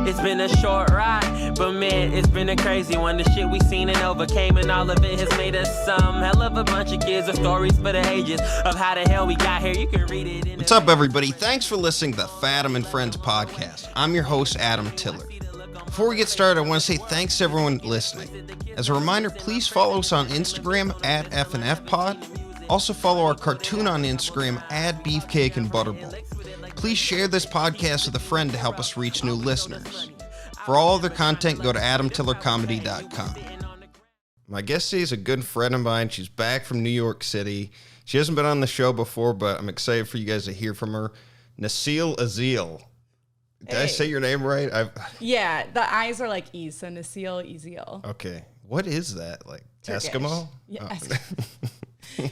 It's been a short ride, but man, it's been a crazy one. The shit we seen and overcame, and all of it has made us some hell of a bunch of kids with stories for the ages of how the hell we got here. You can read it in. What's up, everybody? Thanks for listening to the Fathom and Friends podcast. I'm your host, Adam Tiller. Before we get started, I want to say thanks to everyone listening. As a reminder, please follow us on Instagram at FNFpod. Also follow our cartoon on Instagram at Beefcake and Butterball. Please share this podcast with a friend to help us reach new listeners. For all other content, go to adamtillercomedy.com. My guest today is a good friend of mine. She's back from New York City. She hasn't been on the show before, but I'm excited for you guys to hear from her. Nesil Izil. Did I say your name right? Yeah, the I's are like E's, so Nesil Izil. Okay. What is that? Like Turkish. Eskimo? Yeah. Oh.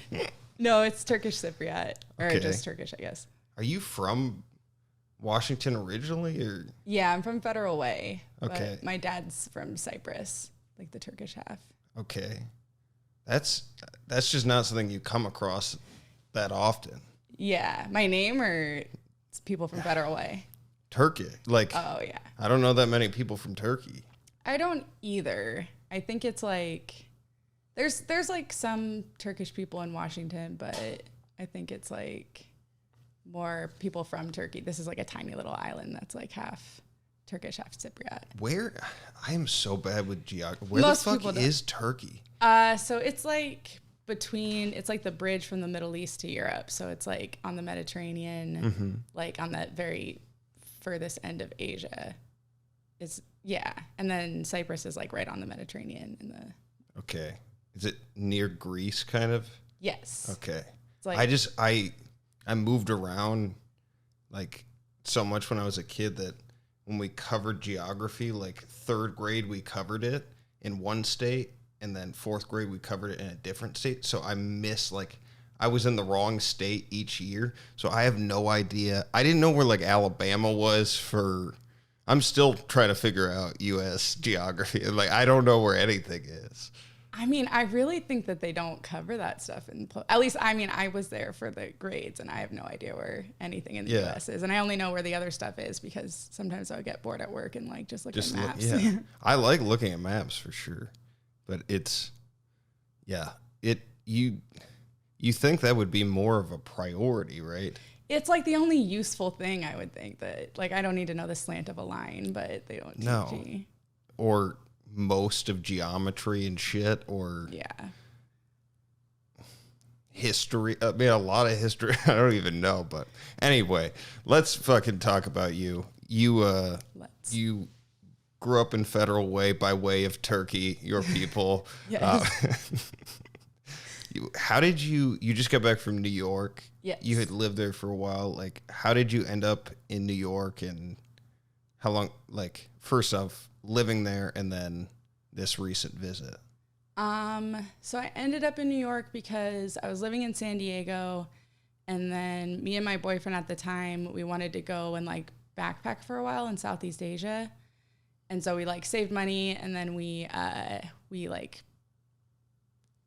No, it's Turkish Cypriot. Or Okay. just Turkish, I guess. Are you from Washington originally? Or Yeah, I'm from Federal Way. Okay. But my dad's from Cyprus, like the Turkish half. okay. That's just not something you come across that often. Yeah. My name or it's people from Federal Way? Turkey. Like, Oh, yeah. I don't know that many people from Turkey. I don't either. I think it's like there's like some Turkish people in Washington, but I think it's like more people from Turkey. This is like a tiny little island that's like half Turkish, half Cypriot. Where? I am so bad with geography. Where Most the fuck people don't. is Turkey? So it's like it's like the bridge from the Middle East to Europe. So it's like on the Mediterranean, like on that very furthest end of Asia. And then Cyprus is like right on the Mediterranean in the. Okay. Is it near Greece, kind of? Yes. Okay. It's like I moved around like so much when I was a kid that when we covered geography, like third grade we covered it in one state, and then fourth grade we covered it in a different state. So I was in the wrong state each year, so I have no idea. I didn't know where like Alabama was I'm still trying to figure out U.S. geography. Like, I don't know where anything is. I mean, I really think that they don't cover that stuff at least, I mean, I was there for the grades and I have no idea where anything in the U.S. is. And I only know where the other stuff is because sometimes I would get bored at work and like just look at maps. I like looking at maps for sure. But you think that would be more of a priority, right? It's like the only useful thing I would think that, like, I don't need to know the slant of a line, but they don't teach me. Or most of geometry and shit, or history. I mean, a lot of history. I don't even know, but anyway, let's fucking talk about you. You grew up in Federal Way by way of Turkey, your people. Yes. How did you just got back from New York? Yes. You had lived there for a while. Like, how did you end up in New York, and how long, like, first off, living there and then this recent visit? So I ended up in New York because I was living in San Diego, and then me and my boyfriend at the time, we wanted to go and like backpack for a while in Southeast Asia. And so we like saved money, and then we like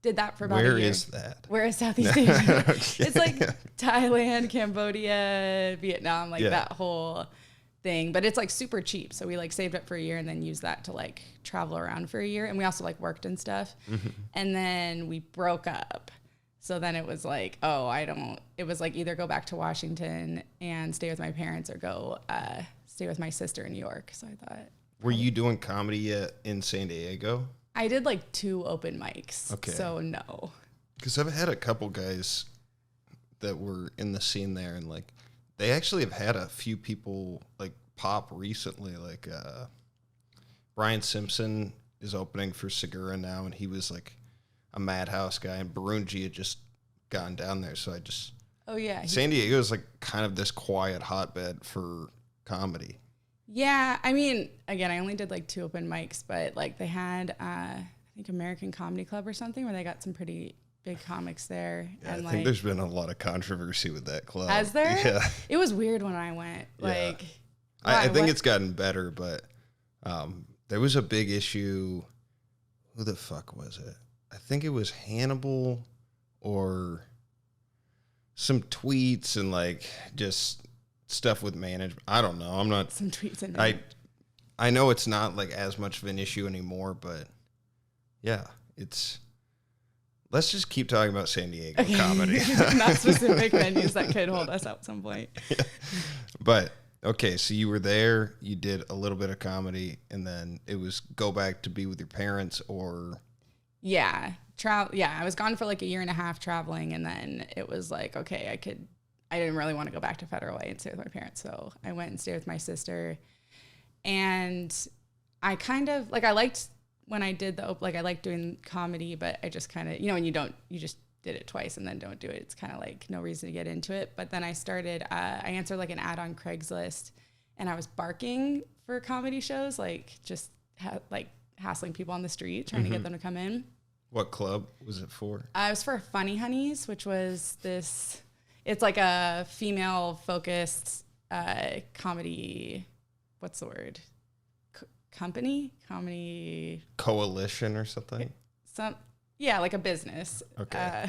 did that for about a year. Where is that? Where is Southeast Asia? Okay. It's like Thailand, Cambodia, Vietnam, like that whole thing. But it's like super cheap. So we like saved up for a year and then used that to like travel around for a year. And we also like worked and stuff. And then we broke up. So then it was like, it was like either go back to Washington and stay with my parents or go stay with my sister in New York. So I thought. Were you doing comedy yet in San Diego? I did like 2 open mics. Okay. So no. Because I've had a couple guys that were in the scene there, and like they actually have had a few people like pop recently. Like Brian Simpson is opening for Segura now, and he was like a Madhouse guy, and Barunji had just gone down there. So San Diego is like kind of this quiet hotbed for comedy. Yeah, I mean, again, I only did like 2 open mics, but like they had, I think American Comedy Club or something, where they got some pretty big comics there. Yeah, and I think there's been a lot of controversy with that club. Has there? Yeah. It was weird when I went. Like, I think it's gotten better, but there was a big issue. Who the fuck was it? I think it was Hannibal or some tweets and like just stuff with management. I don't know. I'm not. Some tweets in I I know it's not like as much of an issue anymore, but yeah, let's just keep talking about San Diego comedy. Not specific venues that could hold us at some point. Yeah. But okay, so you were there, you did a little bit of comedy, and then it was go back to be with your parents, or Yeah. I was gone for like a year and a half traveling, and then it was like, okay, I didn't really want to go back to Federal Way and stay with my parents. So I went and stayed with my sister. And I kind of like, I liked when I did I liked doing comedy, but I just kind of, when you just did it twice and then don't do it, it's kind of like no reason to get into it. But then I started, I answered like an ad on Craigslist, and I was barking for comedy shows, like just hassling people on the street, trying to get them to come in. What club was it for? It was for Funny Honeys, which was it's like a female-focused comedy, what's the word? Comedy? Coalition or something? Like a business. Okay.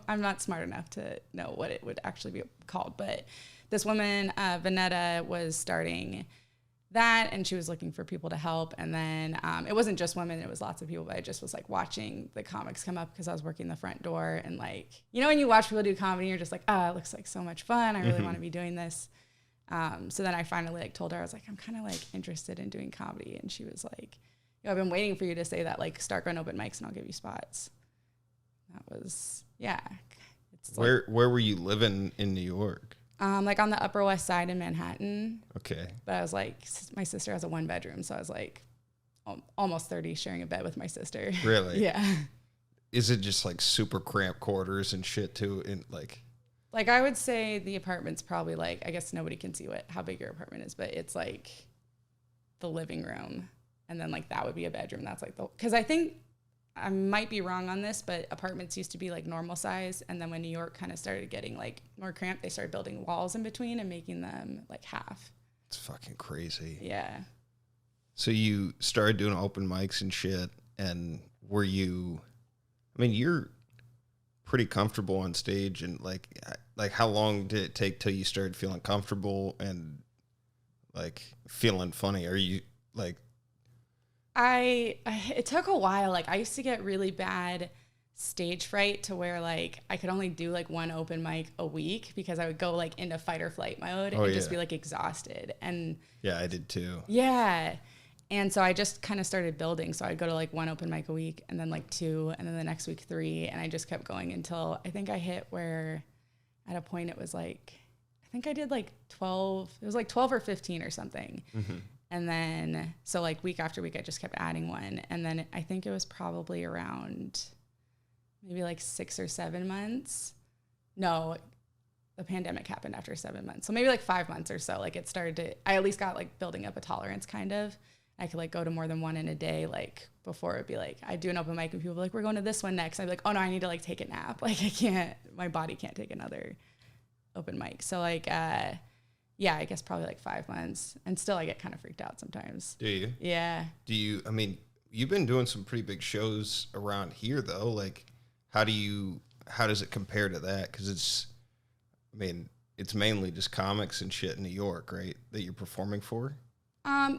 I'm not smart enough to know what it would actually be called, but this woman, Vanetta, was starting that, and she was looking for people to help. And then it wasn't just women, it was lots of people, but I just was like watching the comics come up because I was working the front door, and like, when you watch people do comedy, you're just like, it looks like so much fun, I really want to be doing this. So then I finally like told her, I was like, I'm kind of like interested in doing comedy, and she was like, I've been waiting for you to say that, like start going open mics and I'll give you spots. That was where were you living in New York? Like on the Upper West Side in Manhattan. Okay. But I was like, my sister has a 1-bedroom, so I was like almost 30 sharing a bed with my sister. Really? Yeah. Is it just like super cramped quarters and shit too? And like I would say the apartment's probably like, I guess nobody can see how big your apartment is, but it's like the living room, and then like that would be a bedroom. That's like because I think I might be wrong on this, but apartments used to be like normal size, and then when New York kind of started getting like more cramped, they started building walls in between and making them like half. It's fucking crazy. Yeah. So you started doing open mics and shit, and you're pretty comfortable on stage, and like how long did it take till you started feeling comfortable and like feeling funny? Are you like it took a while. Like I used to get really bad stage fright to where like I could only do like one open mic a week because I would go like into fight or flight mode and just be like exhausted. And yeah, I did too. Yeah. And so I just kind of started building. So I'd go to like one open mic a week, and then like 2, and then the next week 3. And I just kept going until I think I hit where at a point it was like, I think I did like 12. It was like 12 or 15 or something. Mm-hmm. And then, so like week after week, I just kept adding one. And then I think it was probably around maybe like 6 or 7 months. No, the pandemic happened after 7 months. So maybe like 5 months or so, like it started to, I at least got like building up a tolerance kind of. I could like go to more than one in a day. Like before it'd be like, I'd do an open mic and people would be like, we're going to this one next. I'd be like, oh no, I need to like take a nap. Like my body can't take another open mic. So like, I guess probably like 5 months, and still I get kind of freaked out sometimes. Do you? Yeah. You've been doing some pretty big shows around here though. Like how does it compare to that? Cause it's mainly just comics and shit in New York, right? That you're performing for?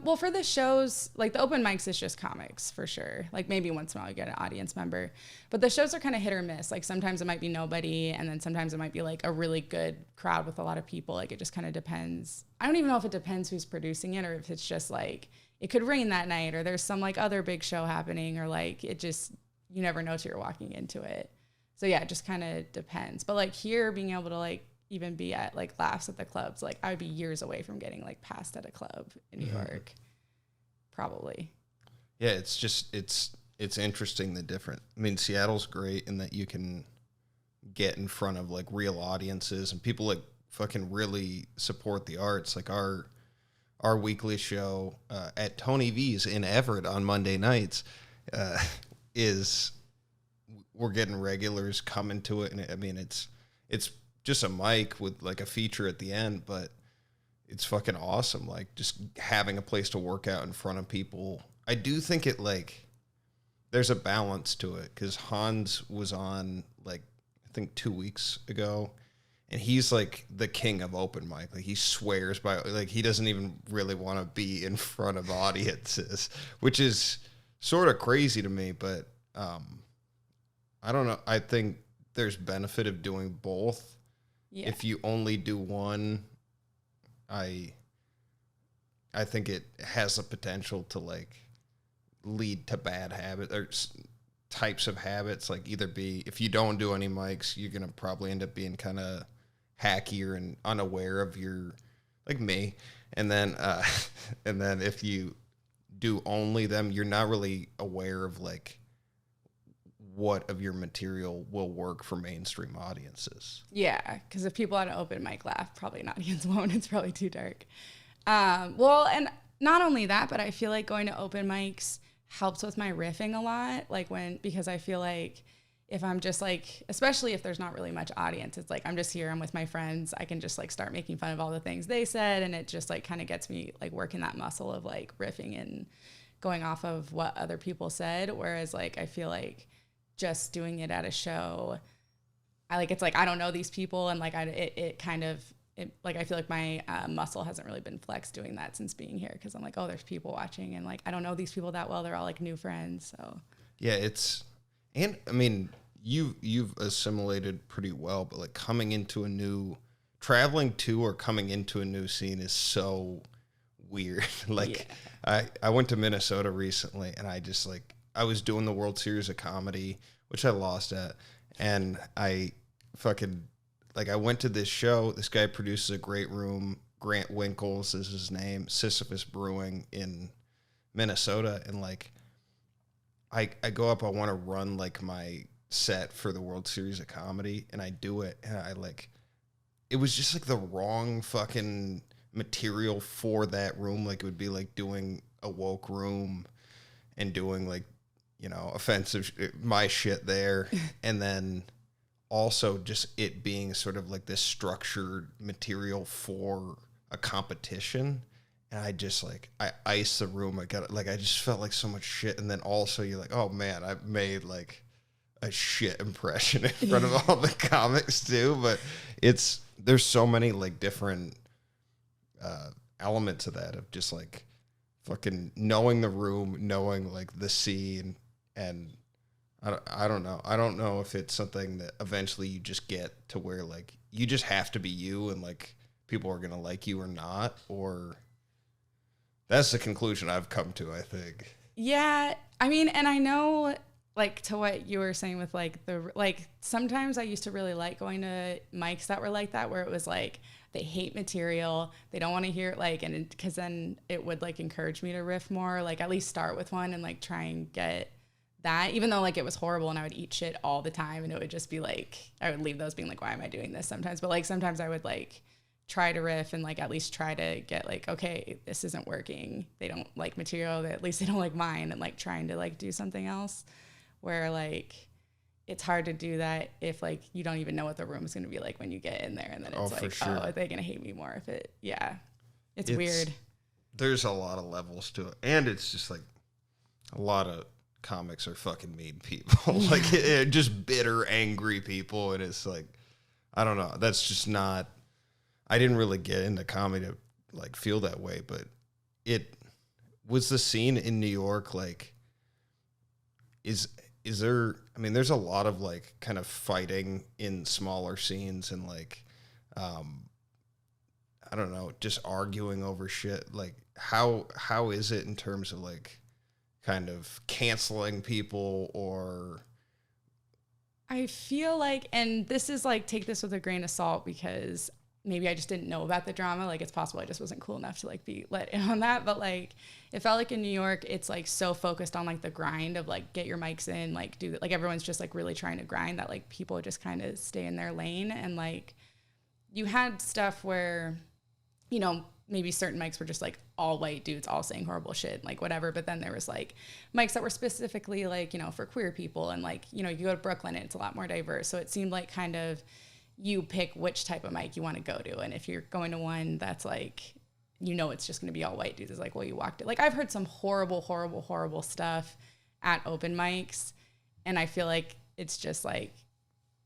Well, for the shows, like the open mics is just comics for sure. Like maybe once in a while you get an audience member, but the shows are kind of hit or miss. Like sometimes it might be nobody, and then sometimes it might be like a really good crowd with a lot of people. Like it just kind of depends. I don't even know if it depends who's producing it, or if it's just like it could rain that night, or there's some like other big show happening, or like it just, you never know till you're walking into it. So yeah, it just kind of depends. But like here, being able to like even be at like laughs at the clubs, like I would be years away from getting like passed at a club in New York, probably. Yeah, it's just it's interesting the different. Seattle's great in that you can get in front of like real audiences, and people like fucking really support the arts. Like our weekly show at Tony V's in Everett on Monday nights we're getting regulars coming to it, and it's just a mic with like a feature at the end, but it's fucking awesome. Like just having a place to work out in front of people. I do think it like there's a balance to it, because Hans was on like I think 2 weeks ago, and he's like the king of open mic. Like he swears by, like he doesn't even really want to be in front of audiences, which is sort of crazy to me. But I don't know. I think there's benefit of doing both. Yeah. If you only do one, I think it has the potential to like lead to bad habits or types of habits. Like either be, if you don't do any mics, you're gonna probably end up being kind of hackier and unaware of your, like me. And then if you do only them, you're not really aware of like what of your material will work for mainstream audiences. Yeah, because if people at an open mic laugh, probably an audience won't. It's probably too dark. Well, and not only that, but I feel like going to open mics helps with my riffing a lot. Like because I feel like if I'm just like, especially if there's not really much audience, it's like I'm just here, I'm with my friends, I can just like start making fun of all the things they said, and it just like kind of gets me like working that muscle of like riffing and going off of what other people said. Whereas like I feel like just doing it at a show, it's like I don't know these people, and like I feel like my muscle hasn't really been flexed doing that since being here, because I'm like, oh, there's people watching, and like I don't know these people that well. They're all like new friends. So yeah, and I mean you've assimilated pretty well, but like traveling to or coming into a new scene is so weird. Like yeah. I went to Minnesota recently, and I was doing the World Series of Comedy, which I lost at, and I went to this show. This guy produces a great room. Grant Winkles is his name. Sisyphus Brewing in Minnesota. And like, I go up, I want to run like my set for the World Series of Comedy, and I do it. And it was just like the wrong fucking material for that room. Like it would be like doing a woke room and doing like, offensive, my shit there. And then also just it being sort of like this structured material for a competition. And I just I iced the room. I just felt like so much shit. And then also you're like, oh man, I made like a shit impression in front of all the comics too. But there's so many like different elements of that, of just like fucking knowing the room, knowing like the scene. And I don't know. I don't know if it's something that eventually you just get to where like you just have to be you, and like people are gonna like you or not, or that's the conclusion I've come to, I think. Yeah, I mean, and I know like to what you were saying with like sometimes I used to really like going to mics that were like that, where it was like they hate material, they don't want to hear it, like, and because then it would like encourage me to riff more, like at least start with one and like try and get that, even though like it was horrible and I would eat shit all the time, and it would just be like I would leave those being like, why am I doing this sometimes? But like sometimes I would like try to riff and like at least try to get like, okay, this isn't working, they don't like material, at least they don't like mine, and like trying to like do something else, where like it's hard to do that if like you don't even know what the room is going to be like when you get in there, and then it's like, sure. Oh, are they going to hate me more if it, yeah, it's weird. There's a lot of levels to it, and it's just like a lot of comics are fucking mean people. Like just bitter, angry people. And it's like, I don't know. That's just not, I didn't really get into comedy to like feel that way, but it was the scene in New York. Like, is there, I mean, there's a lot of like kind of fighting in smaller scenes, and like, I don't know, just arguing over shit. Like how is it in terms of like, kind of canceling people? Or I feel like, and this is like, take this with a grain of salt, because maybe I just didn't know about the drama. Like it's possible I just wasn't cool enough to like be let in on that. But like it felt like in New York, it's like so focused on like the grind of like get your mics in, like do like everyone's just like really trying to grind, that like people just kind of stay in their lane. And like you had stuff where, maybe certain mics were just like all white dudes all saying horrible shit, like whatever. But then there was like mics that were specifically like, for queer people, and like, you go to Brooklyn and it's a lot more diverse. So it seemed like kind of you pick which type of mic you want to go to. And if you're going to one that's like, it's just going to be all white dudes, it's like, well, you walked it. Like I've heard some horrible stuff at open mics, and I feel like it's just like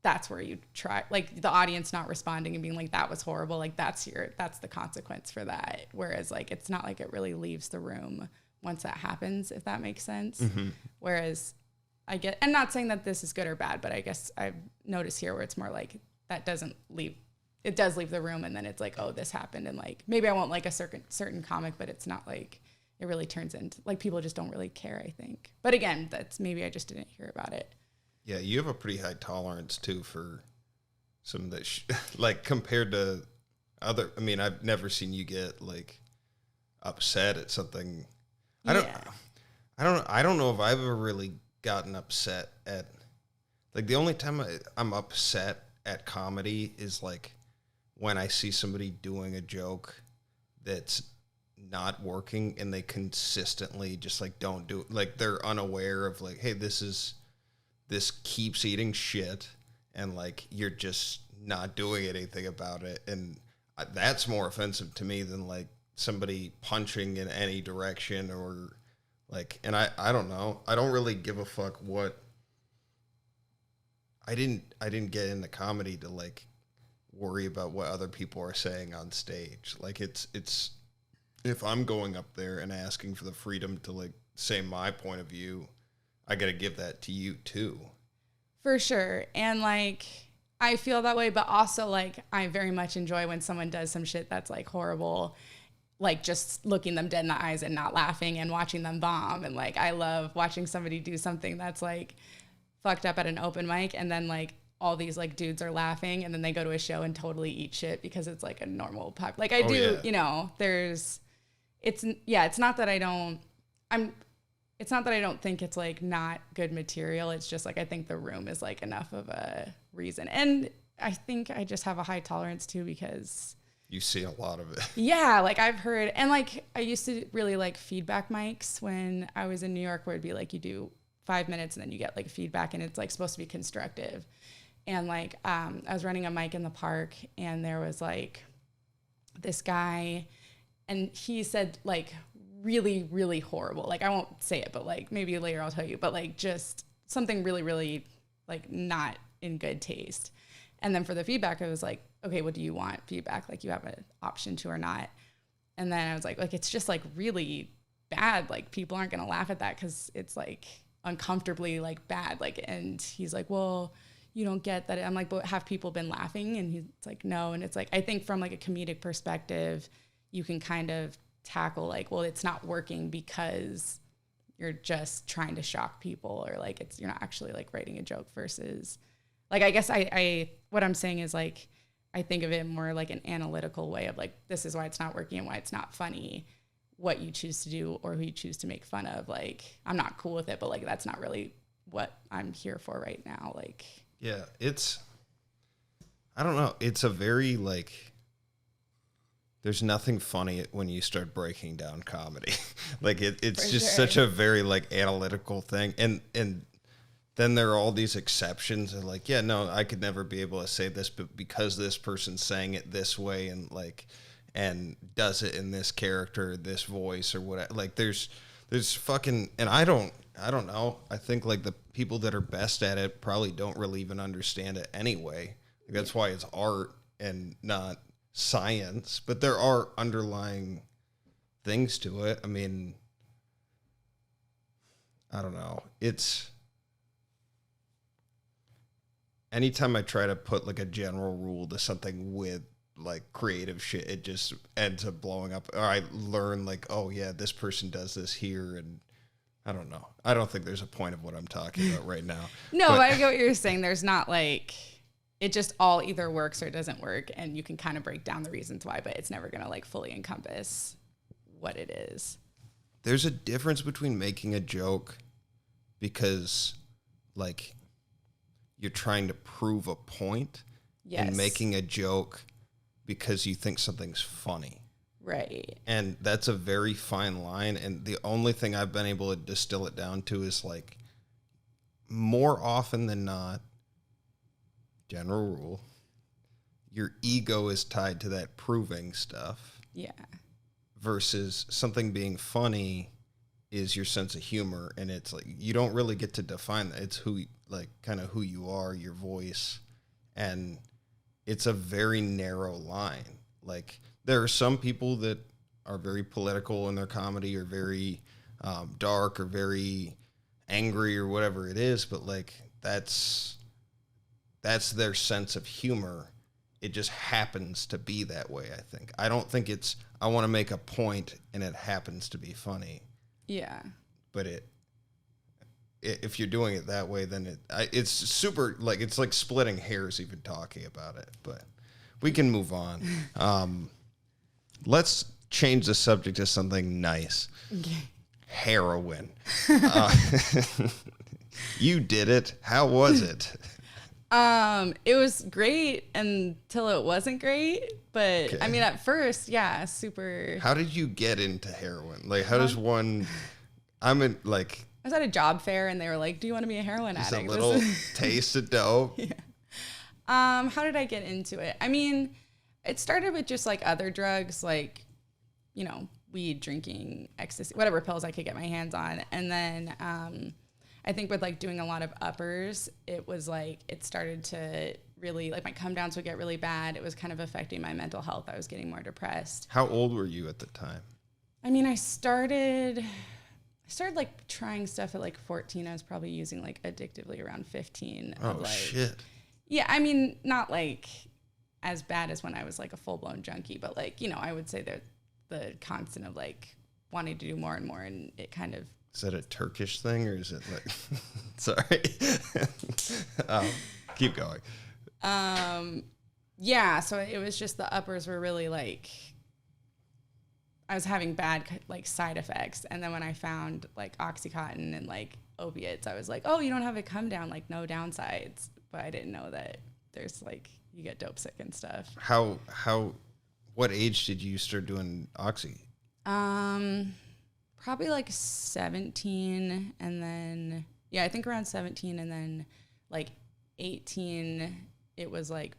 that's where you try, like the audience not responding and being like, that was horrible. Like that's the consequence for that. Whereas like, it's not like it really leaves the room once that happens, if that makes sense. Mm-hmm. Whereas I'm not saying that this is good or bad, but I guess I've noticed here where it's more like that doesn't leave, it does leave the room and then it's like, oh, this happened. And like, maybe I won't like a certain comic, but it's not like it really turns into like, people just don't really care, I think. But again, that's maybe I just didn't hear about it. Yeah, you have a pretty high tolerance too for some of that like compared to other, I mean, I've never seen you get like upset at something. I don't know if I've ever really gotten upset at, like the only time I'm upset at comedy is like when I see somebody doing a joke that's not working and they consistently just like don't do it. Like they're unaware of like, hey, this keeps eating shit and like you're just not doing anything about it. And that's more offensive to me than like somebody punching in any direction or like, and I don't know. I don't really give a fuck what. I didn't get into comedy to like worry about what other people are saying on stage. Like it's if I'm going up there and asking for the freedom to like say my point of view, I got to give that to you too. For sure. And like, I feel that way, but also like, I very much enjoy when someone does some shit that's like horrible, like just looking them dead in the eyes and not laughing and watching them bomb. And like, I love watching somebody do something that's like fucked up at an open mic. And then like all these like dudes are laughing and then they go to a show and totally eat shit because it's like a normal pop. Like I you know, it's not that I don't think it's like not good material. It's just like, I think the room is like enough of a reason. And I think I just have a high tolerance too, because you see a lot of it. Yeah. Like I've heard, and like, I used to really like feedback mics when I was in New York, where it'd be like, you do 5 minutes and then you get like feedback and it's like supposed to be constructive. And like, I was running a mic in the park and there was like this guy and he said like really, really horrible. Like I won't say it, but like maybe later I'll tell you, but like just something really, really like not in good taste. And then for the feedback, I was like, okay, what do you want feedback? Like you have an option to or not. And then I was like, it's just like really bad. Like people aren't going to laugh at that because it's like uncomfortably like bad. Like, and he's like, well, you don't get that. I'm like, but have people been laughing? And he's like, no. And it's like, I think from like a comedic perspective, you can kind of tackle like, well, it's not working because you're just trying to shock people, or like you're not actually like writing a joke versus like, I guess I what I'm saying is like, I think of it more like an analytical way of like, this is why it's not working and why it's not funny. What you choose to do or who you choose to make fun of, like, I'm not cool with it, but like, that's not really what I'm here for right now. Like, yeah, I don't know. It's a very like, there's nothing funny when you start breaking down comedy. Like it's For just sure. such a very like analytical thing. And then there are all these exceptions and like, yeah, no, I could never be able to say this, but because this person's saying it this way and like, and does it in this character, this voice or whatever. Like there's fucking, and I don't know. I think like the people that are best at it probably don't really even understand it anyway. Like, that's why it's art and not science, but there are underlying things to it. I mean, I don't know. It's anytime I try to put like a general rule to something with like creative shit, it just ends up blowing up. Or I learn like, oh yeah, this person does this here, and I don't know. I don't think there's a point of what I'm talking about right now. No, but I get what you're saying. There's not like, it just all either works or it doesn't work, and you can kind of break down the reasons why, but it's never going to like fully encompass what it is. There's a difference between making a joke because like you're trying to prove a point, Yes. and making a joke because you think something's funny. Right. And that's a very fine line. And the only thing I've been able to distill it down to is like, more often than not, general rule, your ego is tied to that proving stuff. Yeah. Versus something being funny is your sense of humor. And it's like, you don't really get to define that. It's who, like, kind of who you are, your voice. And it's a very narrow line. Like, there are some people that are very political in their comedy, or very dark, or very angry, or whatever it is, but like that's their sense of humor. It just happens to be that way, I think. I don't think it's, I want to make a point and it happens to be funny. Yeah. But if you're doing it that way, then it's super, like, it's like splitting hairs even talking about it. But we can move on. Let's change the subject to something nice. Okay. Heroin. You did it. How was it? It was great until it wasn't great. But Okay. I mean, at first, yeah, super. How did you get into heroin? Like, how does one, I'm in, like, I was at a job fair and they were like, do you want to be a heroin just addict? a little taste of dope? Yeah. How did I get into it? I mean, it started with just like other drugs, like, you know, weed, drinking, ecstasy, whatever pills I could get my hands on. And then I think with like doing a lot of uppers, it was like, it started to really, like, my come downs would get really bad. It was kind of affecting my mental health. I was getting more depressed. How old were you at the time? I mean, I started like trying stuff at like 14. I was probably using like addictively around 15. Oh, like, shit. Yeah, I mean, not like as bad as when I was like a full-blown junkie, but like, you know, I would say that the constant of like wanting to do more and more, and it kind of. Is that a Turkish thing, or is it like, sorry. Keep going. Yeah, so it was just the uppers were really like, I was having bad like side effects. And then when I found like Oxycontin and like opiates, I was like, oh, you don't have a come down, like no downsides. But I didn't know that there's like, you get dope sick and stuff. What age did you start doing Oxy? Probably like 17, and then, yeah, I think around 17, and then like 18, it was like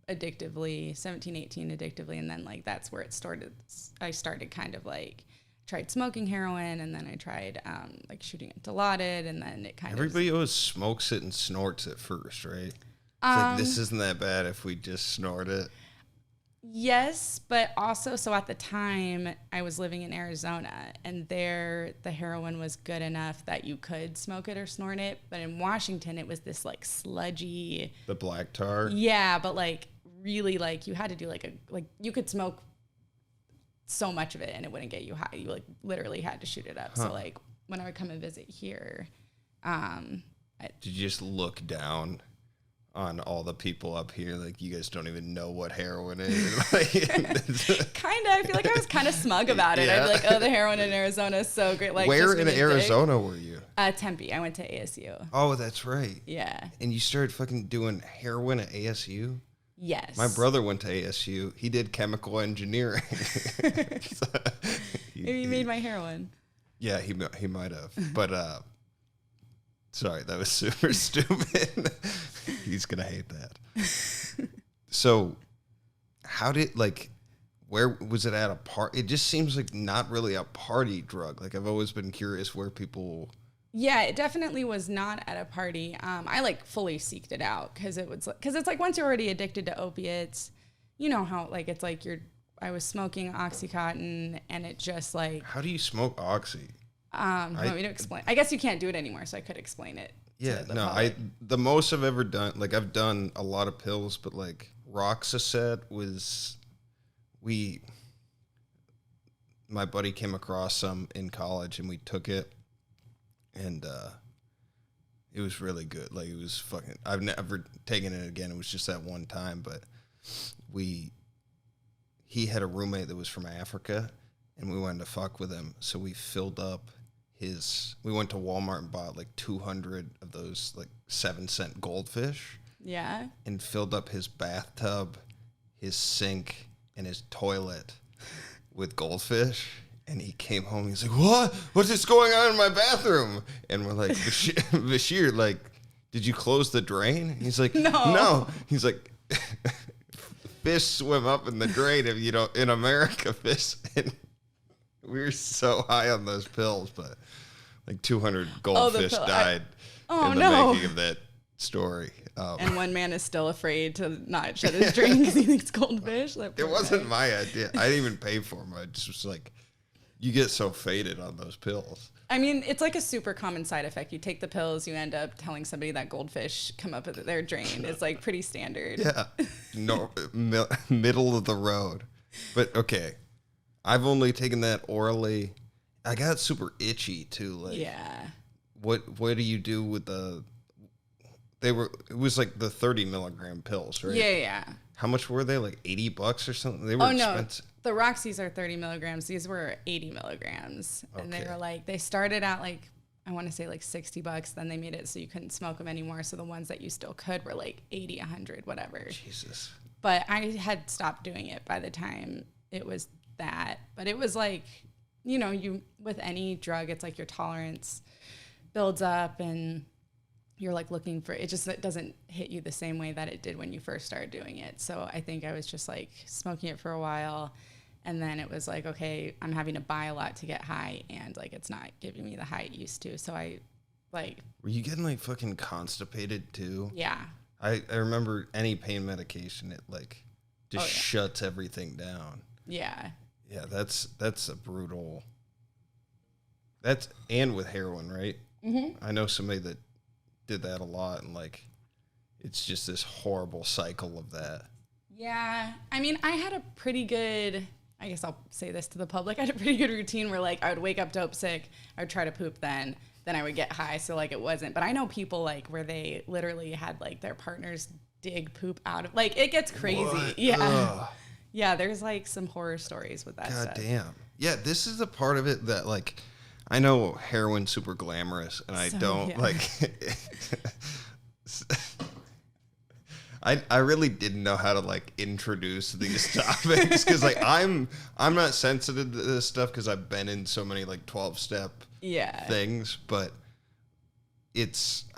addictively, 17, 18 addictively, and then like that's where it started. I started kind of like, tried smoking heroin, and then I tried like shooting it Dilaudid, and then it kind Everybody always smokes it and snorts it first, right? It's like, this isn't that bad if we just snort it. Yes, but also, so at the time I was living in Arizona, and there the heroin was good enough that you could smoke it or snort it. But in Washington, it was this like sludgy. The black tar? Yeah, but like really like you had to do like you could smoke so much of it and it wouldn't get you high. You like literally had to shoot it up. Huh. So like when I would come and visit here, did you just look down on all the people up here, like, you guys don't even know what heroin is? kind of. I feel like I was kind of smug about it. Yeah. I'd be like, oh, the heroin in Arizona is so great. Like, where just in be a dick. Arizona were you? Tempe. I went to ASU. Oh, that's right. Yeah. And you started fucking doing heroin at ASU? Yes. My brother went to ASU. He did chemical engineering. Maybe you made my heroin. Yeah, he might have. But sorry, that was super stupid. He's gonna hate that. So, how did, like, where was it at a party? It just seems like not really a party drug. Like, I've always been curious where people. Yeah, it definitely was not at a party. I like fully seeked it out because it's like once you're already addicted to opiates, you know how like it's like I was smoking Oxycontin, and it just like. How do you smoke Oxy? You want me to explain? I guess you can't do it anymore, so I could explain it. Yeah, no, public. the most I've ever done, like, I've done a lot of pills, but like Roxicet was, my buddy came across some in college and we took it, and it was really good. Like, it was fucking, I've never taken it again. It was just that one time, but he had a roommate that was from Africa, and we wanted to fuck with him, so we filled up we went to Walmart and bought like 200 of those like 7-cent goldfish. Yeah. And filled up his bathtub, his sink, and his toilet with goldfish. And he came home, he's like, what? What's this going on in my bathroom? And we're like, Bashir, like, did you close the drain? He's like, no. He's like, fish swim up in the drain if you don't, in America, fish. And we were so high on those pills, but like 200 goldfish died in the making of that story. And one man is still afraid to not shut his drink because he thinks goldfish. It wasn't my idea. I didn't even pay for them. I just was like, you get so faded on those pills. I mean, it's like a super common side effect. You take the pills, you end up telling somebody that goldfish come up their drain. It's like pretty standard. Yeah. No, middle of the road. But okay, I've only taken that orally. I got super itchy too. Like, yeah. What do you do with it was like the 30 milligram pills, right? Yeah. How much were they? Like $80 or something? They were expensive. The Roxys are 30 milligrams. These were 80 milligrams. And they were like, they started out like, I want to say like $60. Then they made it so you couldn't smoke them anymore. So the ones that you still could were like 80, 100, whatever. Jesus. But I had stopped doing it by the time it was that. But it was like, you know, with any drug, it's like your tolerance builds up and you're like looking for it. It doesn't hit you the same way that it did when you first started doing it. So I think I was just like smoking it for a while. And then it was like, okay, I'm having to buy a lot to get high, and like it's not giving me the high it used to. So I like. Were you getting like fucking constipated too? Yeah. I remember any pain medication, it like just shuts everything down. Yeah. Yeah, that's a brutal. And with heroin, right? Mm-hmm. I know somebody that did that a lot, and like it's just this horrible cycle of that. Yeah. I mean, I had a pretty good. I guess I'll say this to the public. I had a pretty good routine where like I would wake up dope sick, I would try to poop then I would get high. So like it wasn't, but I know people like where they literally had like their partners dig poop out of, like it gets crazy. What? Yeah. Ugh. Yeah. There's like some horror stories with that stuff. God damn. Yeah. This is the part of it that like, I know heroin's super glamorous and I don't like, I really didn't know how to like introduce these topics because like I'm not sensitive to this stuff because I've been in so many like 12-step things, but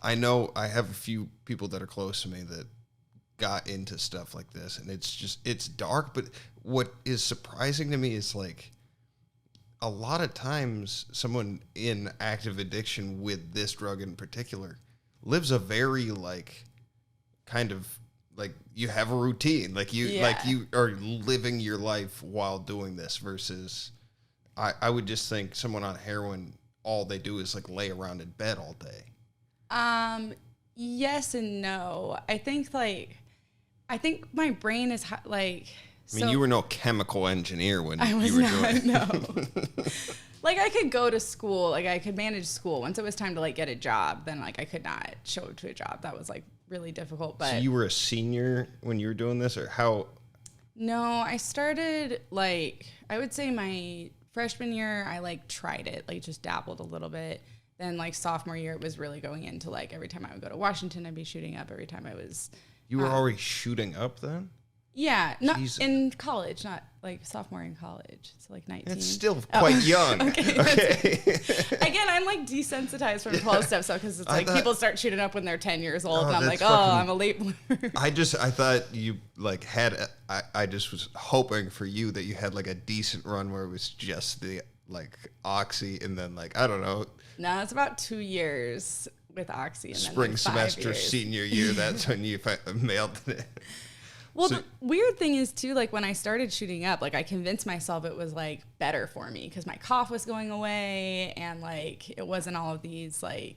I know I have a few people that are close to me that got into stuff like this, and it's dark, but what is surprising to me is like a lot of times someone in active addiction with this drug in particular lives a very like kind of like you have a routine, like you are living your life while doing this versus I would just think someone on heroin, all they do is like lay around in bed all day. Yes and no. I think my brain is like. I mean, you were no chemical engineer when you were doing it. No. Like I could go to school, like I could manage school. Once it was time to like get a job, then like I could not show up to a job. That was like really difficult. But so you were a senior when you were doing this, or how? No, I started like I would say my freshman year. I like tried it, like just dabbled a little bit. Then like sophomore year, it was really going into like every time I would go to Washington, I'd be shooting up. Every time I was. You were already shooting up then? Yeah, not in college, not like sophomore in college. So like 19. It's still quite young. Okay. Again, I'm like desensitized from 12-step stuff because it's like people start shooting up when they're 10 years old, and I'm like, I'm a late bloomer. I thought you like had. I just was hoping for you that you had like a decent run where it was just the like oxy, and then like I don't know. No, it's about 2 years with oxy. And spring then, semester, senior year. That's when you mailed it. Well, the weird thing is, too, like, when I started shooting up, like, I convinced myself it was, like, better for me because my cough was going away and, like, it wasn't all of these, like,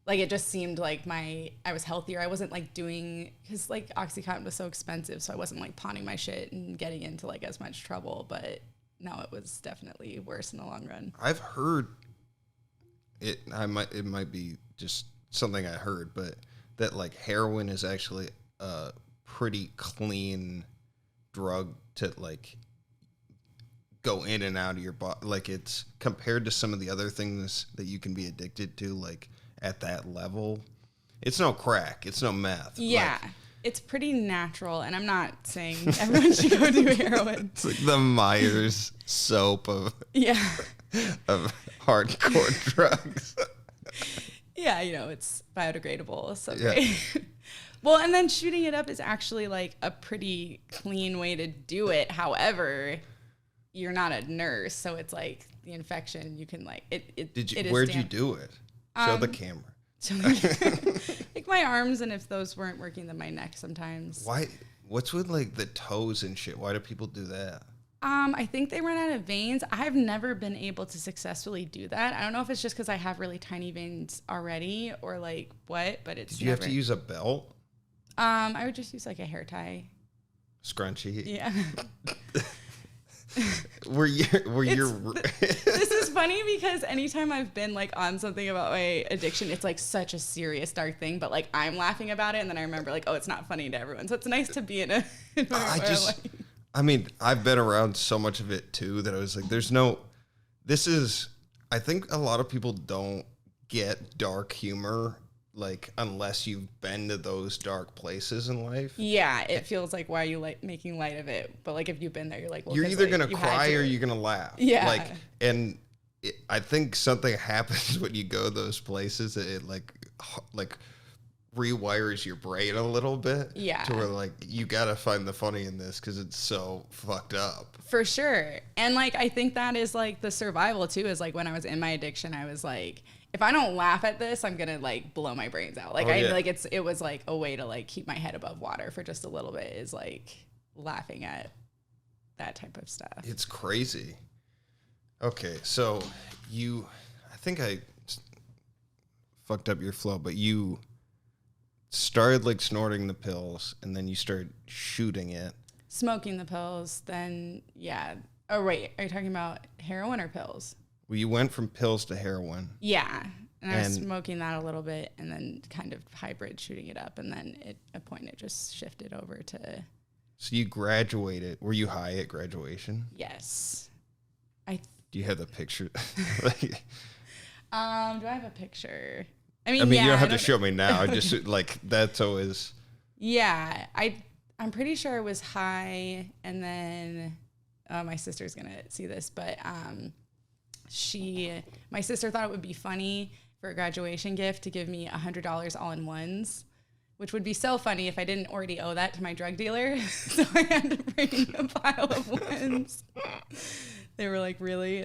it just seemed like I was healthier. I wasn't, like, doing, because, like, OxyContin was so expensive, so I wasn't, like, pawning my shit and getting into, like, as much trouble. But, no, it was definitely worse in the long run. I've heard it might be just something I heard, but that, like, heroin is actually pretty clean drug to like go in and out of your body. Like it's compared to some of the other things that you can be addicted to, like at that level, it's no crack, it's no meth. Yeah. Like, it's pretty natural, and I'm not saying everyone should go do heroin. It's like the Myers soap of hardcore drugs. Yeah, it's biodegradable, so great. Well, and then shooting it up is actually like a pretty clean way to do it. However, you're not a nurse, so it's like the infection. You can like it. Where'd you do it? Show the camera. Like my arms, and if those weren't working, then my neck sometimes. Why? What's with like the toes and shit? Why do people do that? I think they run out of veins. I've never been able to successfully do that. I don't know if it's just because I have really tiny veins already or like what, but it's. Did you have to use a belt? I would just use like a hair tie. Scrunchy. Yeah. Were you? This is funny because anytime I've been like on something about my addiction, it's like such a serious dark thing, but like I'm laughing about it, and then I remember like, oh, it's not funny to everyone. So it's nice to be in a. I mean, I've been around so much of it too that I was like, I think a lot of people don't get dark humor, like, unless you've been to those dark places in life. Yeah, it feels like, why are you like making light of it? But like, if you've been there, you're like, well, you're either like, going to cry or you're going to laugh. Yeah. Like, and I think something happens when you go to those places. It like rewires your brain a little bit. Yeah. To where like, you got to find the funny in this because it's so fucked up. For sure. And like, I think that is like the survival too, is like when I was in my addiction, I was like, if I don't laugh at this, I'm going to like blow my brains out. Like it was like a way to like keep my head above water for just a little bit, is like laughing at that type of stuff. It's crazy. Okay. So I think I fucked up your flow, but you started like snorting the pills and then you started shooting it. Smoking the pills, then yeah. Oh wait, are you talking about heroin or pills? Well, you went from pills to heroin. Yeah, and I was smoking that a little bit, and then kind of hybrid shooting it up, and then at a point it just shifted over to. So you graduated. Were you high at graduation? Yes. Do you have the picture? Do I have a picture? I mean, you don't have to show me now. I just like, that's always. Yeah, I'm pretty sure it was high, and then my sister's gonna see this, but my sister thought it would be funny for a graduation gift to give me $100 all in ones, which would be so funny if I didn't already owe that to my drug dealer. So I had to bring a pile of ones. They were like, really?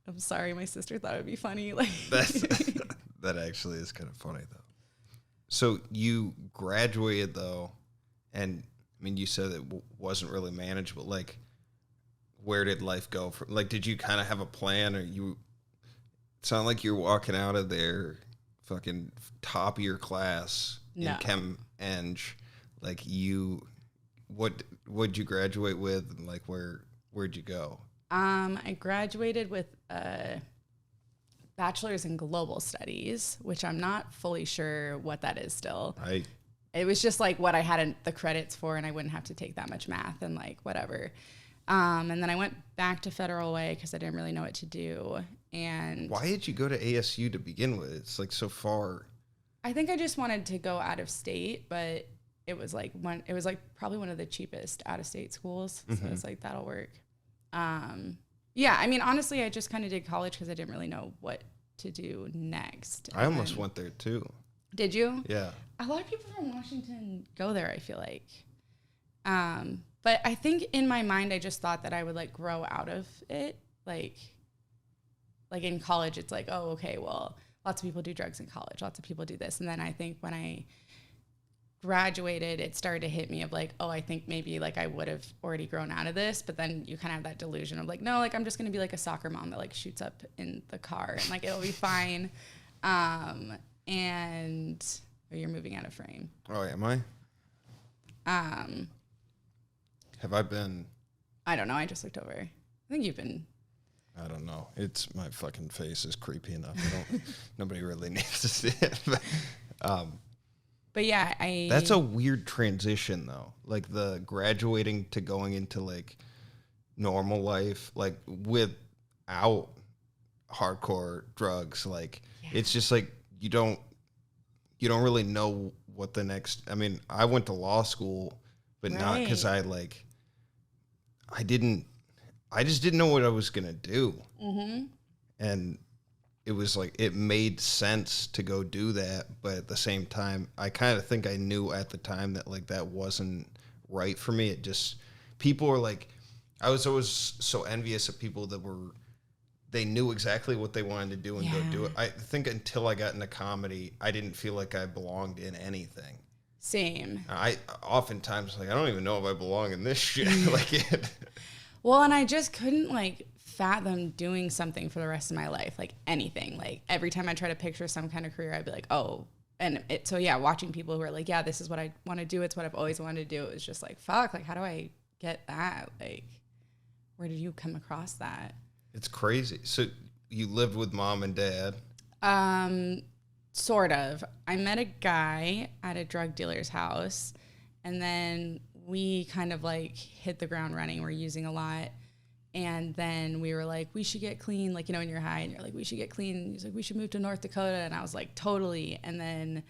I'm sorry, my sister thought it would be funny. Like that actually is kind of funny though. So you graduated though, and I mean, you said it wasn't really manageable. Like, where did life go from? Like, did you kind of have a plan, or it sound like you're walking out of there fucking top of your class in chem eng. Like, what'd you graduate with, and like where'd you go? I graduated with a bachelor's in global studies, which I'm not fully sure what that is still. It was just like what I had the credits for, and I wouldn't have to take that much math and like whatever. And then I went back to Federal Way because I didn't really know what to do. And why did you go to ASU to begin with? It's like so far. I think I just wanted to go out of state, but it was like probably one of the cheapest out of state schools. So I was like, that'll work. Yeah, I mean, honestly, I just kind of did college because I didn't really know what to do next. I almost went there too. Did you? Yeah. A lot of people from Washington go there, I feel like. But I think in my mind, I just thought that I would like grow out of it. Like in college, it's like, oh, okay, well, lots of people do drugs in college. Lots of people do this. And then I think when I graduated, it started to hit me of like, oh, I think maybe like I would have already grown out of this. But then you kind of have that delusion of like, no, like I'm just going to be like a soccer mom that like shoots up in the car and like it'll be fine. And you're moving out of frame. Oh, am I? Have I been? I don't know. I just looked over. I think you've been. I don't know. It's my fucking face is creepy enough. Nobody really needs to see it. But yeah, That's a weird transition though. Like the graduating to going into like normal life, like without hardcore drugs. Like it's just like you don't really know what the next. I mean, I went to law school, but not because I just didn't know what I was going to do. Mm-hmm. And it was like, it made sense to go do that. But at the same time, I kind of think I knew at the time that like, that wasn't right for me. It just, people were like, I was always so envious of people that were they knew exactly what they wanted to do and go do it. I think until I got into comedy, I didn't feel like I belonged in anything. Same. I oftentimes like I don't even know if I belong in this shit. Like it. Well, and I just couldn't like fathom doing something for the rest of my life, like anything. Like every time I try to picture some kind of career, I'd be like, oh. And so yeah, watching people who are like, yeah, this is what I want to do. It's what I've always wanted to do. It was just like, fuck, like how do I get that? Like, where did you come across that? It's crazy. So you lived with mom and dad? Sort of. I met a guy at a drug dealer's house, and then we kind of like hit the ground running. We're using a lot. And then we were like, we should get clean. Like, you know, when you're high and you're like, we should get clean. And he's like, we should move to North Dakota. And I was like, totally. And then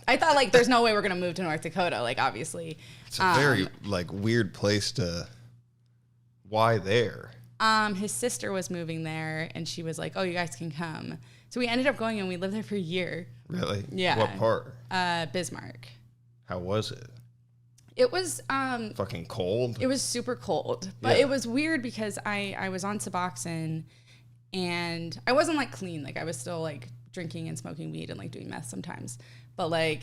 I thought like, there's no way we're going to move to North Dakota. Like, obviously. It's a very like weird place to, why there? His sister was moving there and she was like, oh, you guys can come. So we ended up going and we lived there for a year. Really? Yeah. What part? Bismarck. How was it? It was fucking cold. It was super cold, but it was weird because I was on Suboxone and I wasn't like clean. Like I was still like drinking and smoking weed and like doing meth sometimes, but like,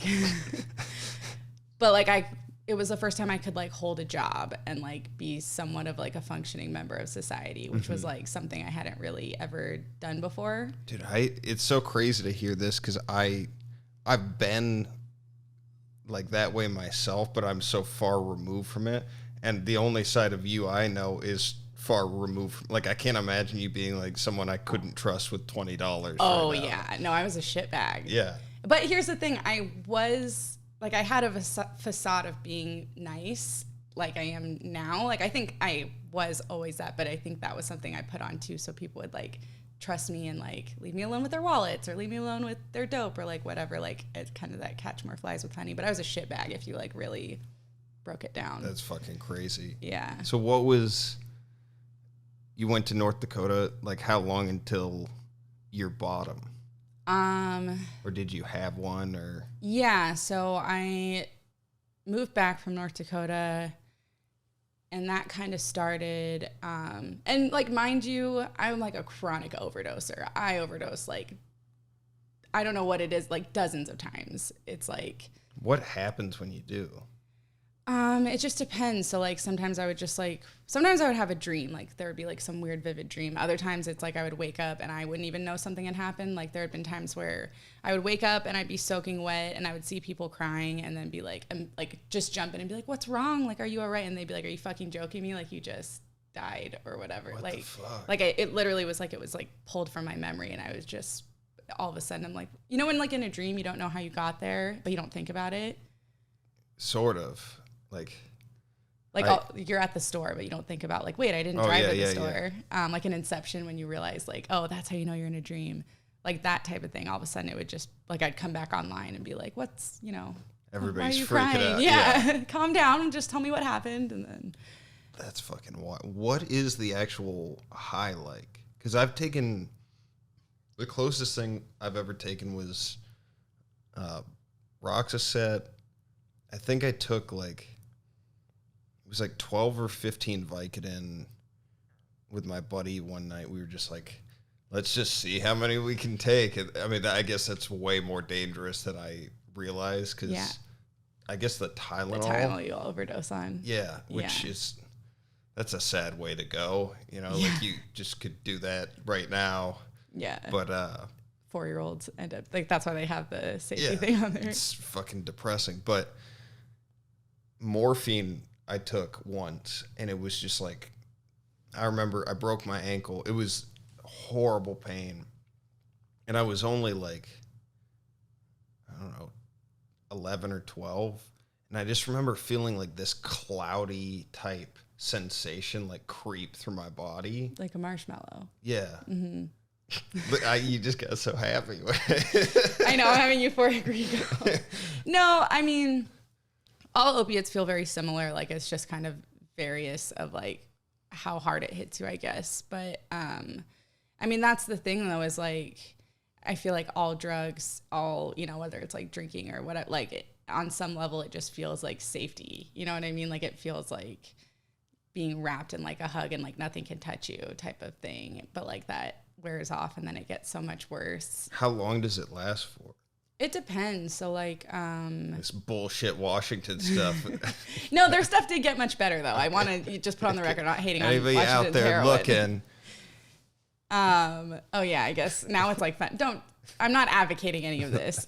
it was the first time I could like hold a job and like be somewhat of like a functioning member of society, which was like something I hadn't really ever done before. Dude, it's so crazy to hear this because I've been like that way myself, but I'm so far removed from it. And the only side of you I know is far removed from, like, I can't imagine you being like someone I couldn't trust with $20. Oh, right now. yeah. No, I was a shitbag. Yeah. But here's the thing. I was like, I had a facade of being nice like I am now. Like, I think I was always that, but I think that was something I put on too. So people would like trust me and like leave me alone with their wallets or leave me alone with their dope or like whatever. Like it's kind of that catch more flies with honey, but I was a shitbag if you like really broke it down. That's fucking crazy. Yeah. So you went to North Dakota, like how long until your bottom? Or did you have one or? Yeah. So I moved back from North Dakota and that kind of started, and like, mind you, I'm like a chronic overdoser. I overdose like, I don't know what it is, like dozens of times. It's like. What happens when you do? It just depends. So like sometimes I would have a dream, like there would be like some weird vivid dream. Other times it's like I would wake up and I wouldn't even know something had happened. Like there had been times where I would wake up and I'd be soaking wet and I would see people crying and then be like, just jump in and be like, what's wrong? Like, are you all right? And they'd be like, are you fucking joking me? Like you just died or whatever. What the fuck? Like it literally was like, it was like pulled from my memory and I was just, all of a sudden I'm like, you know, when like in a dream, you don't know how you got there, but you don't think about it. Sort of. You're at the store, but you don't think about like, wait, I didn't drive to the store. Yeah. Like in Inception when you realize like, oh, that's how you know you're in a dream. Like that type of thing. All of a sudden it would just like, I'd come back online and be like, what's, you know, everybody's why are you freaking crying? out. Yeah. Calm down and just tell me what happened. And then. That's fucking wild. What is the actual high like? Because I've taken, the closest thing I've ever taken was Roxaset. I think I took like, it was like 12 or 15 Vicodin with my buddy one night. We were just like, let's just see how many we can take. I mean, I guess that's way more dangerous than I realized because I guess the Tylenol. The Tylenol you'll overdose on. Yeah, which is, that's a sad way to go. You know, like you just could do that right now. Yeah. But 4-year-olds end up, like that's why they have the safety thing on there. It's fucking depressing. But morphine I took once and it was just like, I remember I broke my ankle. It was horrible pain. And I was only like, I don't know, 11 or 12. And I just remember feeling like this cloudy type sensation like creep through my body. Like a marshmallow. Yeah. Mm-hmm. But you just got so happy. I know, I'm having euphoric recall. No, I mean, all opiates feel very similar. Like it's just kind of various of like how hard it hits you, I guess. But I mean, that's the thing though, is like, I feel like all drugs, you know, whether it's like drinking or whatever, like on some level, it just feels like safety. You know what I mean? Like it feels like being wrapped in like a hug and like nothing can touch you type of thing. But like that wears off and then it gets so much worse. How long does it last for? It depends. So like, this bullshit Washington stuff. No, their stuff did get much better though. I want to just put on the record, not hating on anybody Washington's out there heroin. looking. Oh yeah, I guess now it's like I'm not advocating any of this.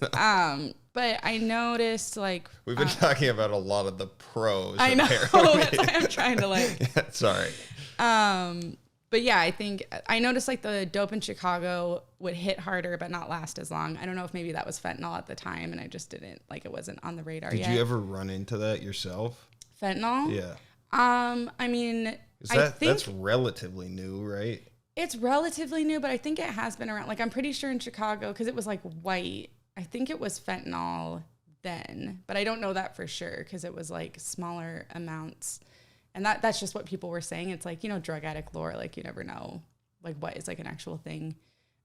But I noticed like we've been talking about a lot of the pros. I know. That's why I'm trying to like. Yeah, sorry. But yeah, I think I noticed like the dope in Chicago would hit harder but not last as long. I don't know if maybe that was fentanyl at the time and I just didn't like it wasn't on the radar yet. Did you ever run into that yourself? Fentanyl? Yeah. I mean, I think that's relatively new, right? It's relatively new, but I think it has been around. Like I'm pretty sure in Chicago because it was like white. I think it was fentanyl then, but I don't know that for sure because it was like smaller amounts. And that's just what people were saying. It's like, you know, drug addict lore, like you never know like what is like an actual thing.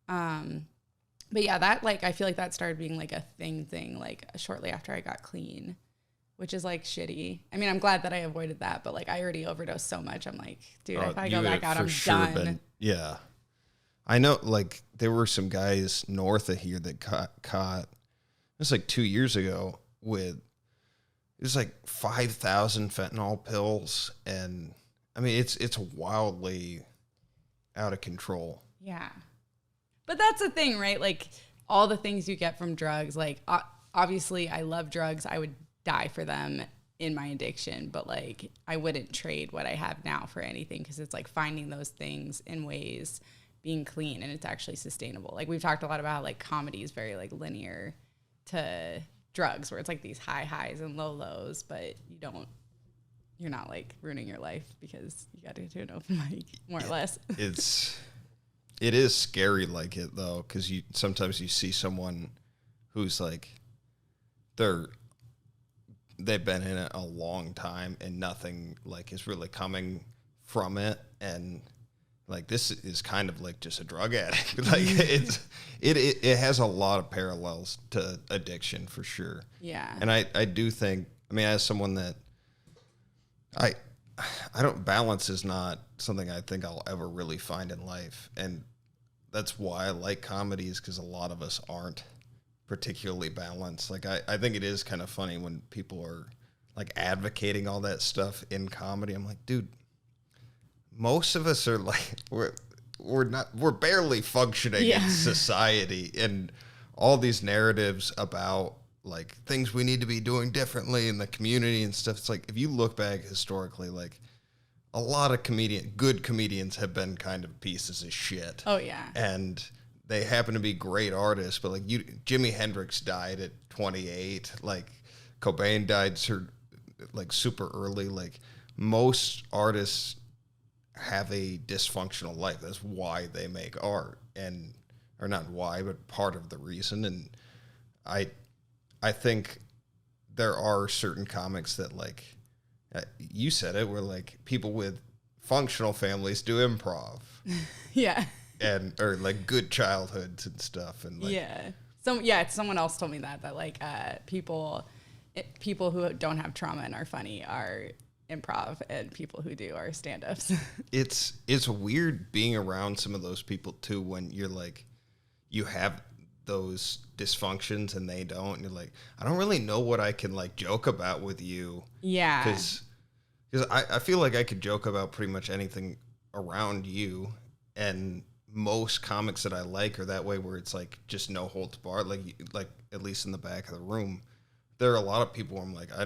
But yeah, that like, I feel like that started being like a thing like shortly after I got clean, which is like shitty. I mean, I'm glad that I avoided that, but like I already overdosed so much. I'm like, dude, if I go back out, I'm done. Yeah. I know like there were some guys north of here that caught it was like 2 years ago with, it was like 5,000 fentanyl pills. And I mean, it's wildly out of control. Yeah. But that's the thing, right? Like all the things you get from drugs, like obviously I love drugs. I would die for them in my addiction, but like I wouldn't trade what I have now for anything because it's like finding those things in ways being clean and it's actually sustainable. Like we've talked a lot about how like comedy is very like linear to drugs where it's like these high highs and low lows, but you're not like ruining your life because you got to do an open mic more or less. It is scary like it though, because sometimes you see someone who's like they've been in it a long time and nothing like is really coming from it, and like this is kind of like just a drug addict. Like it has a lot of parallels to addiction for sure. Yeah. And I do think, I mean, as someone that I don't, balance is not something I think I'll ever really find in life. And that's why I like comedies, because a lot of us aren't particularly balanced. Like I think it is kind of funny when people are like advocating all that stuff in comedy. I'm like, dude, most of us are like, we're barely functioning in society, and all these narratives about like things we need to be doing differently in the community and stuff. It's like, if you look back historically, like a lot of good comedians have been kind of pieces of shit. Oh yeah. And they happen to be great artists, but like Jimi Hendrix died at 28, like Cobain died like super early. Like most artists have a dysfunctional life. That's why they make art, or not why, but part of the reason. And I think there are certain comics that, like, you said it, where like people with functional families do improv. Yeah. Or like good childhoods and stuff. And like, someone else told me that like people who don't have trauma and are funny are improv, and people who do are stand-ups. It's weird being around some of those people too, when you're like, you have those dysfunctions and they don't, and you're like, I don't really know what I can like joke about with you. Yeah. Because I feel like I could joke about pretty much anything around you, and most comics that I like are that way, where it's like just no holds barred, like at least in the back of the room. There are a lot of people where I'm like, I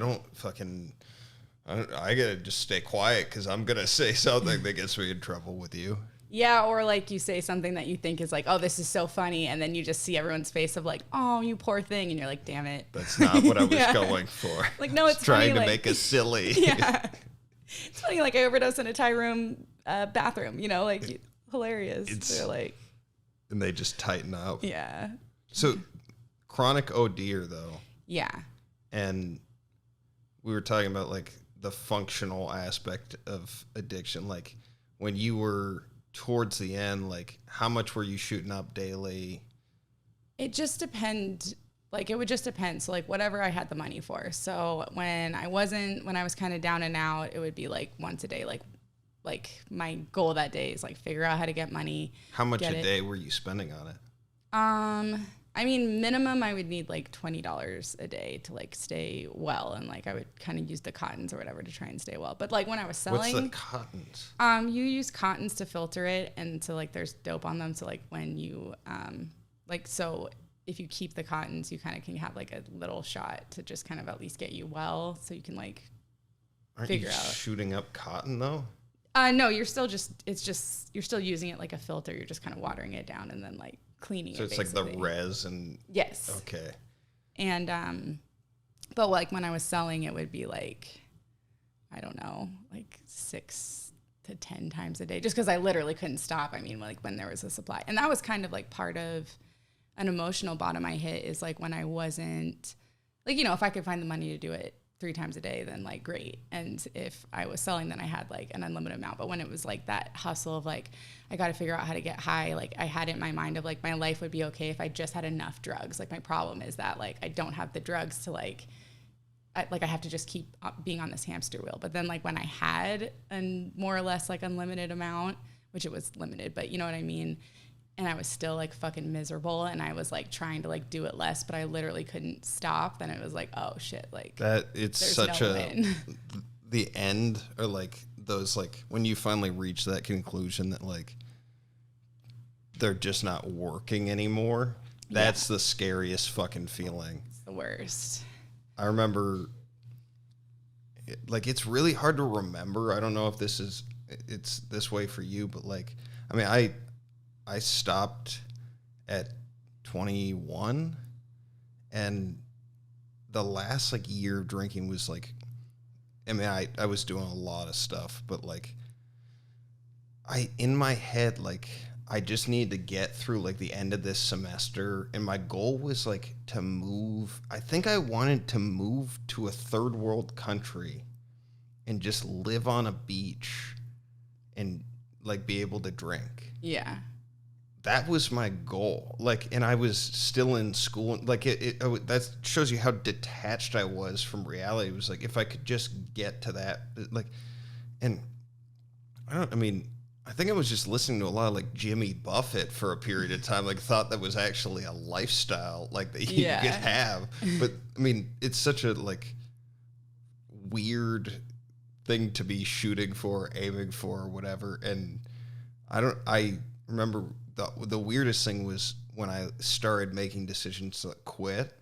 gotta just stay quiet because I'm gonna say something that gets me in trouble with you. Yeah, or like you say something that you think is like, oh, this is so funny, and then you just see everyone's face of like, oh, you poor thing, and you're like, damn it. That's not what I was going for. Like, no, it's trying funny, to make us silly. Yeah. It's funny, like I overdosed in a Thai room bathroom, you know, like hilarious. They're like, and they just tighten up. Yeah. So chronic ODer though. Yeah. And we were talking about like the functional aspect of addiction. Like when you were towards the end, like how much were you shooting up daily? It just depends. Like it would just depend. So like whatever I had the money for. So when I was kind of down and out, it would be like once a day, like like my goal that day is like figure out how to get money. How much a day were you spending on it? I mean, minimum I would need like $20 a day to like stay well, and like I would kind of use the cottons or whatever to try and stay well. But like when I was selling, what's the cottons? You use cottons to filter it, and so like there's dope on them. So like when you so if you keep the cottons, you kind of can have like a little shot to just kind of at least get you well, so you can like figure out shooting up cotton though. No, you're still you're still using it like a filter. You're just kind of watering it down and then like cleaning it. So it's basically like the res and yes. Okay. And but like when I was selling, it would be like, I don't know, like 6 to 10 times a day, just because I literally couldn't stop. I mean, like when there was a supply, and that was kind of like part of an emotional bottom I hit, is like when I wasn't like, you know, if I could find the money to do it 3 times a day, then like great. And if I was selling, then I had like an unlimited amount. But when it was like that hustle of like, I got to figure out how to get high, like I had it in my mind of like my life would be okay if I just had enough drugs. Like my problem is that like I don't have the drugs to like I have to just keep being on this hamster wheel. But then like when I had a more or less like unlimited amount, which it was limited, but you know what I mean? And I was still like fucking miserable, and I was like trying to like do it less, but I literally couldn't stop. Then it was like, oh shit, like that it's such no a win. The end, or like those, like when you finally reach that conclusion that like they're just not working anymore. That's the scariest fucking feeling. It's the worst. I remember like it's really hard to remember. I don't know if it's this way for you, but like I mean I stopped at 21, and the last like year of drinking was like, I mean, I was doing a lot of stuff, but like in my head, like I just needed to get through like the end of this semester. And my goal was like to move. I think I wanted to move to a third world country and just live on a beach and like be able to drink. Yeah. That was my goal. Like, and I was still in school. Like that shows you how detached I was from reality. It was like, if I could just get to that, like, and I think I was just listening to a lot of like Jimmy Buffett for a period of time. Like thought that was actually a lifestyle like that you could have. But I mean, it's such a like weird thing to be shooting for, aiming for, or whatever. And I remember the weirdest thing was when I started making decisions to quit,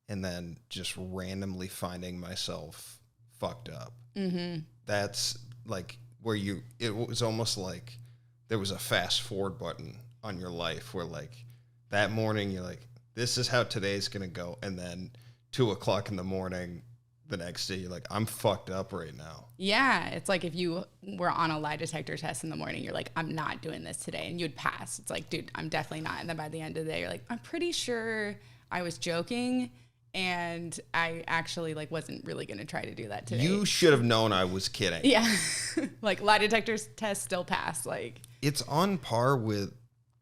and then just randomly finding myself fucked up. Mm-hmm. That's like where it was almost like there was a fast forward button on your life where like that morning you're like, this is how today's going to go. And then 2:00 in the morning, the next day, you're like, I'm fucked up right now. Yeah. It's like if you were on a lie detector test in the morning, you're like, I'm not doing this today. And you'd pass. It's like, dude, I'm definitely not. And then by the end of the day, you're like, I'm pretty sure I was joking, and I actually like wasn't really going to try to do that today. You should have known I was kidding. Yeah. Like lie detector test still pass. Like it's on par with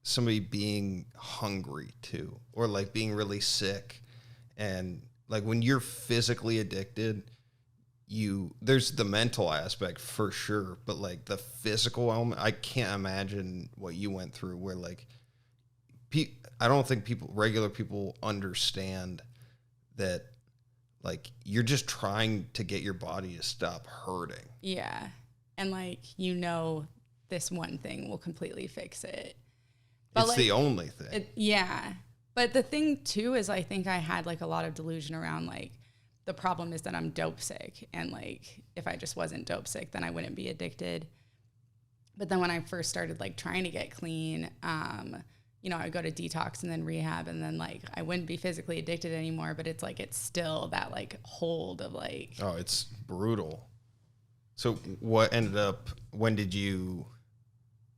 somebody being hungry too, or like being really sick. And like when you're physically addicted, there's the mental aspect for sure, but like the physical element, I can't imagine what you went through where like, I don't think regular people understand that like you're just trying to get your body to stop hurting. Yeah. And like, this one thing will completely fix it. But it's like, the only thing. Yeah. But the thing too is I think I had like a lot of delusion around like the problem is that I'm dope sick, and like if I just wasn't dope sick, then I wouldn't be addicted. But then when I first started like trying to get clean, I'd go to detox and then rehab, and then like I wouldn't be physically addicted anymore, but it's like it's still that like hold of like, oh, it's brutal. So when did you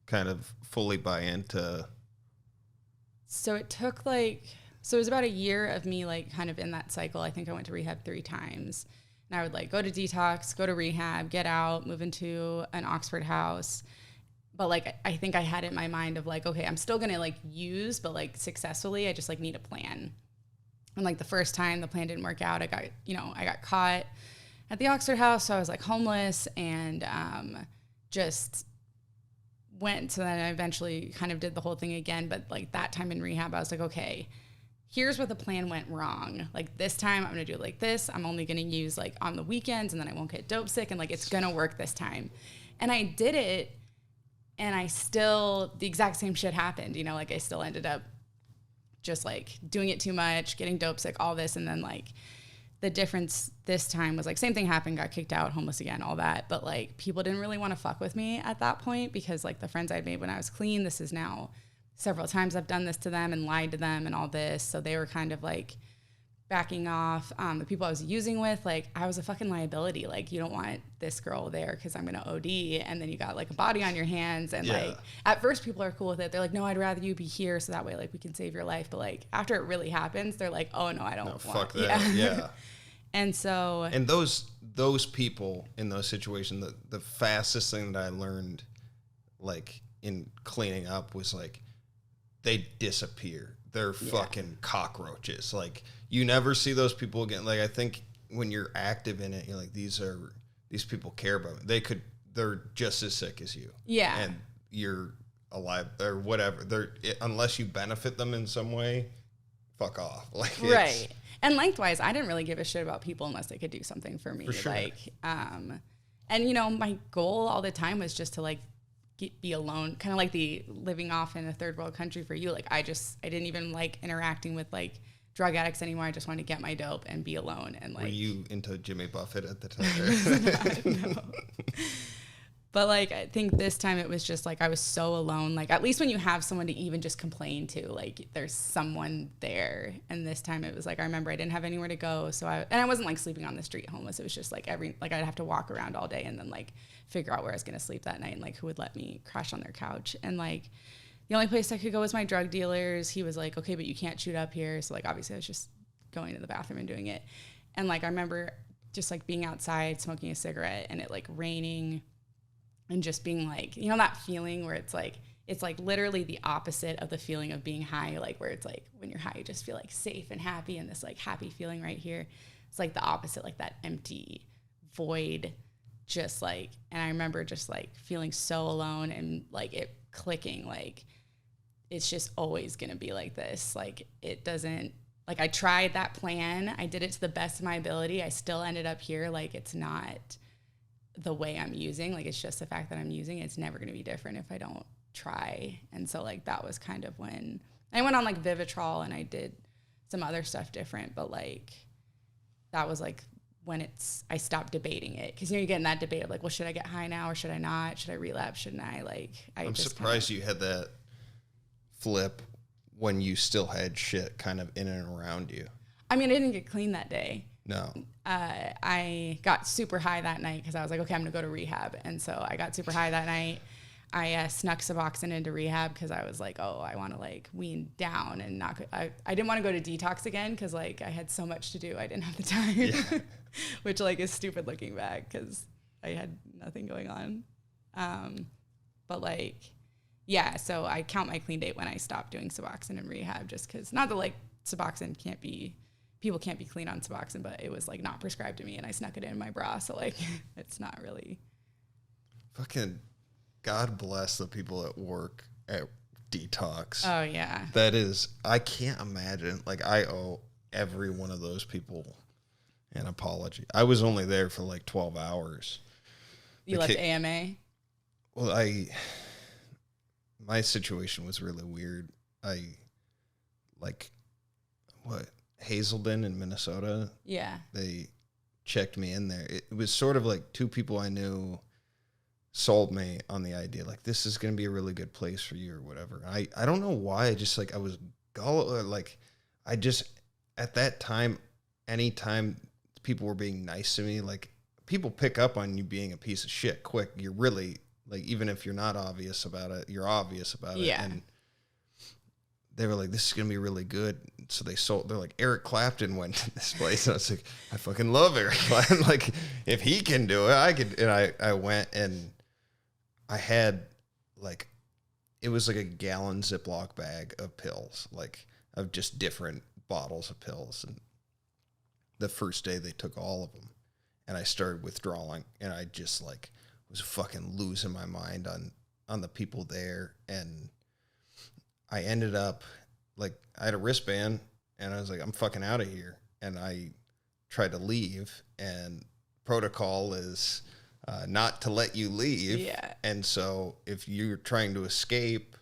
kind of fully buy into? So it took it was about a year of me like kind of in that cycle. I think I went to rehab 3 times, and I would like go to detox, go to rehab, get out, move into an Oxford house. But like, I think I had it in my mind of like, okay, I'm still going to like use, but like successfully, I just like need a plan. And like the first time the plan didn't work out, I got caught at the Oxford house. So I was like homeless, and just went. So then I eventually kind of did the whole thing again. But like that time in rehab, I was like, okay, here's where the plan went wrong. Like this time I'm going to do it like this. I'm only going to use like on the weekends, and then I won't get dope sick, and like it's going to work this time. And I did it, and I still, the exact same shit happened. You know, like I still ended up just like doing it too much, getting dope sick, all this. And then like the difference this time was like same thing happened, got kicked out, homeless again, all that. But like people didn't really want to fuck with me at that point, because like the friends I'd made when I was clean, this is now several times I've done this to them and lied to them and all this. So they were kind of like backing off. The people I was using with, like I was a fucking liability. Like you don't want this girl there because I'm going to OD, and then you got like a body on your hands. And like at first people are cool with it. They're like, no, I'd rather you be here so that way like we can save your life. But like after it really happens, they're like, oh no, I don't want. Fuck that. Yeah. And so. And those people in those situations, the fastest thing that I learned like in cleaning up was like they disappear. They're fucking cockroaches. Like you never see those people again. Like I think when you're active in it, you're like, these people care about me. They're just as sick as you. Yeah. And you're alive or whatever. Unless you benefit them in some way, fuck off. Like right. And lengthwise, I didn't really give a shit about people unless they could do something for me. For sure. Like, and you know, my goal all the time was just to like be alone, kind of like the living off in a third world country for you. Like I didn't even like interacting with like drug addicts anymore. I just wanted to get my dope and be alone. And like, were you into Jimmy Buffett at the time? No. But like I think this time it was just like I was so alone. Like at least when you have someone to even just complain to, like there's someone there. And this time it was like I remember I didn't have anywhere to go, so I wasn't like sleeping on the street homeless. It was just like I'd have to walk around all day and then like figure out where I was gonna sleep that night and like who would let me crash on their couch. And like the only place I could go was my drug dealers. He was like, okay, but you can't shoot up here. So like obviously I was just going to the bathroom and doing it. And like I remember just like being outside smoking a cigarette and it like raining. And just being like, you know, that feeling where it's like literally the opposite of the feeling of being high, like where it's like when you're high, you just feel like safe and happy and this like happy feeling right here. It's like the opposite, like that empty void, just like, and I remember just like feeling so alone and like it clicking, like it's just always going to be like this. Like it doesn't, like I tried that plan. I did it to the best of my ability. I still ended up here. Like it's not the way I'm using, like it's just the fact that I'm using it. It's never going to be different if I don't try. And so like that was kind of when I went on like Vivitrol and I did some other stuff different, but like that was like when I stopped debating it, because you know you get in that debate of like, well, should I get high now or should I not? Should I relapse? Shouldn't I? Like I'm just surprised you had that flip when you still had shit kind of in and around you. I mean, I didn't get clean that day. No. I got super high that night because I was like, okay, I'm going to go to rehab. And so I got super high that night. I snuck Suboxone into rehab because I was like, oh, I want to like wean down and not. I didn't want to go to Detox again because like I had so much to do. I didn't have the time, which like is stupid looking back because I had nothing going on. But like, yeah, so I count my clean date when I stopped doing Suboxone in rehab, just because not that like Suboxone people can't be clean on Suboxone, but it was like not prescribed to me and I snuck it in my bra. So like, it's not really. Fucking God bless the people at work at Detox. Oh yeah. That is, I can't imagine. Like I owe every one of those people an apology. I was only there for like 12 hours. You left AMA? Well, my situation was really weird. Hazelden in Minnesota. Yeah. They checked me in there. It was sort of like two people I knew sold me on the idea, like, this is going to be a really good place for you or whatever. I don't know why. I just like, I was at that time, anytime people were being nice to me, like people pick up on you being a piece of shit quick. You're really like, even if you're not obvious about it, you're obvious about it. And they were like, this is going to be really good. So they're like, Eric Clapton went to this place. And I was like, I fucking love Eric Clapton. Like, if he can do it, I could. And I went and I had like, it was like a gallon Ziploc bag of pills, like of just different bottles of pills. And the first day they took all of them and I started withdrawing and I just like was fucking losing my mind on the people there. And I ended up, like, I had a wristband, and I was like, I'm fucking out of here. And I tried to leave, and protocol is not to let you leave. Yeah. And so if you're trying to escape,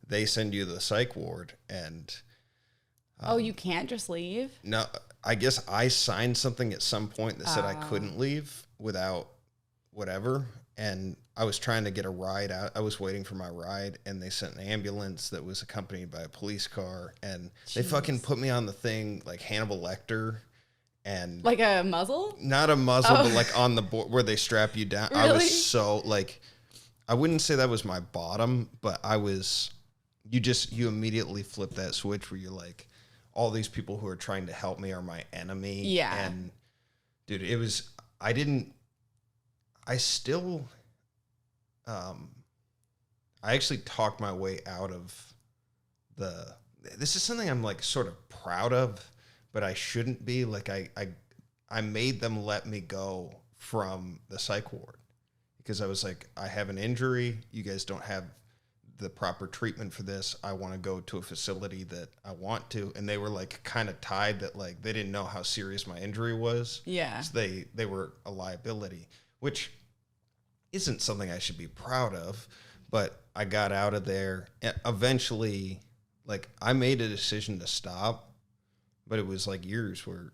they send you to the psych ward. And you can't just leave? no, I guess I signed something at some point that said I couldn't leave without whatever. And I was trying to get a ride out. I was waiting for my ride, and they sent an ambulance that was accompanied by a police car. And they fucking put me on the thing like Hannibal Lecter. And Like a muzzle? not a muzzle, but like on the board where they strap you down. Really? I was so like, I wouldn't say that was my bottom, but you immediately flip that switch where you're like, all these people who are trying to help me are my enemy. Yeah. And dude, I actually talked my way out of this is something I'm like sort of proud of, but I shouldn't be. Like I made them let me go from the psych ward because I was like, I have an injury. You guys don't have the proper treatment for this. I want to go to a facility that I want to. And they were like kind of tied that like they didn't know how serious my injury was. Yeah. So they were a liability, which isn't something I should be proud of, but I got out of there. And eventually, like, I made a decision to stop, but it was like years where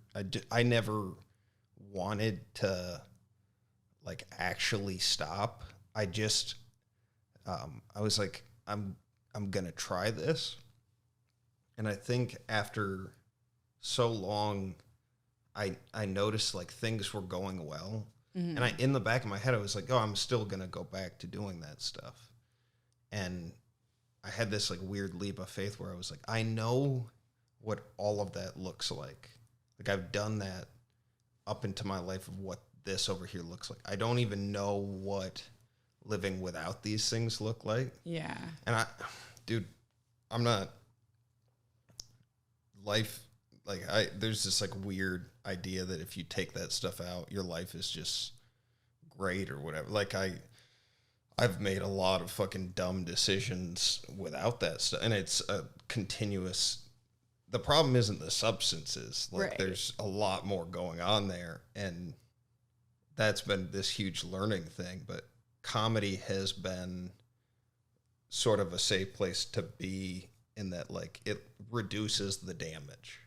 I never wanted to like actually stop. I just, I was like, I'm going to try this. And I think after so long, I noticed like things were going well. Mm-hmm. And in the back of my head, I was like, oh, I'm still going to go back to doing that stuff. And I had this like weird leap of faith where I was like, I know what all of that looks like. Like I've done that up into my life of what this over here looks like. I don't even know what living without these things look like. Yeah. And I'm not life. Like there's this like weird idea that if you take that stuff out, your life is just great or whatever. Like I've made a lot of fucking dumb decisions without that stuff. And it's a continuous, the problem isn't the substances. Like there's a lot more going on there. And that's been this huge learning thing. But comedy has been sort of a safe place to be in that like it reduces the damage.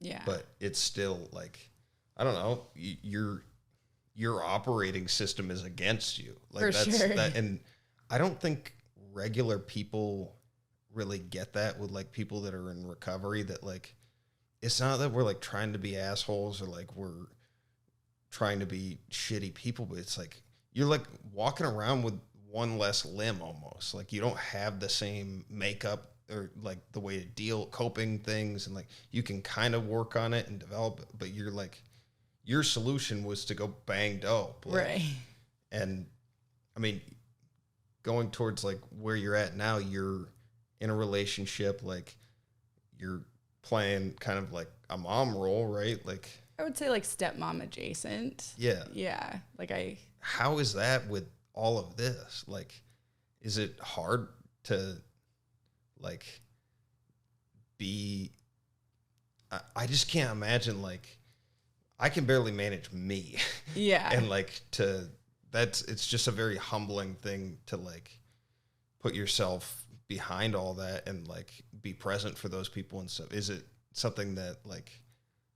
Yeah. But it's still like, I don't know, your operating system is against you. Like For that's sure. that, and I don't think regular people really get that with like people that are in recovery, that like it's not that we're like trying to be assholes or like we're trying to be shitty people, but it's like you're like walking around with one less limb almost. Like you don't have the same makeup or like the way to deal coping things, and like you can kind of work on it and develop it, but you're like your solution was to go bang dope. Like, right. And I mean, going towards like where you're at now, you're in a relationship, like you're playing kind of like a mom role, right? Like I would say like stepmom adjacent. Yeah. Yeah. How is that with all of this? Like, is it hard to like be, I just can't imagine, like, I can barely manage me. Yeah. And like it's just a very humbling thing to like put yourself behind all that and like be present for those people and stuff. Is it something that like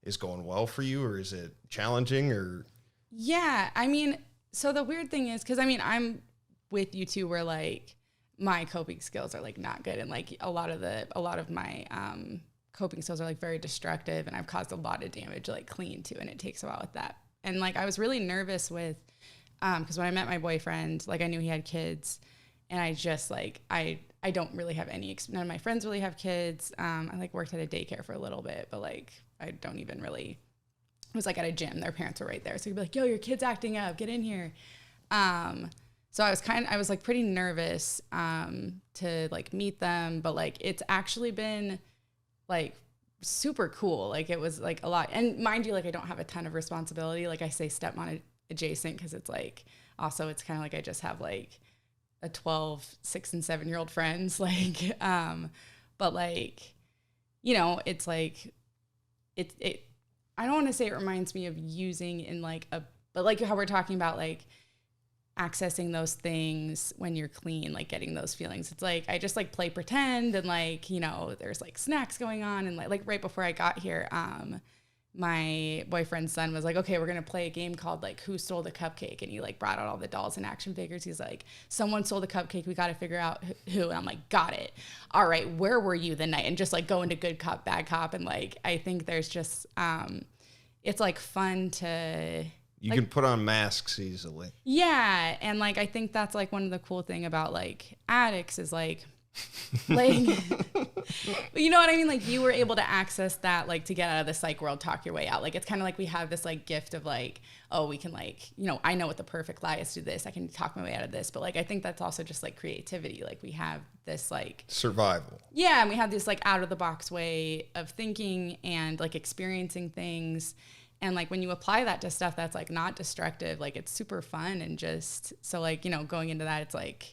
is going well for you, or is it challenging, or? Yeah. I mean, so the weird thing is, cause I mean, I'm with you too, where like my coping skills are like not good. And like a lot of my, coping skills are like very destructive, and I've caused a lot of damage like clean too. And it takes a while with that. And like, I was really nervous with, cause when I met my boyfriend, like I knew he had kids, and I just like, I don't really have none of my friends really have kids. I like worked at a daycare for a little bit, but like, I don't even really, it was like at a gym, their parents were right there. So you'd be like, yo, your kid's acting up, get in here. So I was like pretty nervous, to like meet them, but like, it's actually been like super cool. Like it was like a lot. And mind you, like I don't have a ton of responsibility. Like I say stepmom adjacent because it's like, also it's kind of like I just have like a 12, 6 and 7 year old friends. Like, but like, you know, it's like, I don't want to say it reminds me of using in like but like how we're talking about like accessing those things when you're clean, like getting those feelings. It's like, I just like play pretend and like, you know, there's like snacks going on. And like right before I got here, my boyfriend's son was like, okay, we're going to play a game called like Who Stole the Cupcake? And he like brought out all the dolls and action figures. He's like, someone stole the cupcake. We got to figure out who. And I'm like, got it. All right. Where were you the night? And just like go into good cop, bad cop. And like, I think there's just, it's like fun to, you like, can put on masks easily. Yeah. And like, I think that's like one of the cool thing about like Addicts is like, you know what I mean? Like you were able to access that, like to get out of the psych world, talk your way out. Like, it's kind of like we have this like gift of like, oh, we can like, you know, I know what the perfect lie is to this. I can talk my way out of this. But like, I think that's also just like creativity. Like we have this like survival. Yeah. And we have this like out of the box way of thinking and like experiencing things. And like when you apply that to stuff that's like not destructive, like it's super fun. And just so like, you know, going into that, it's like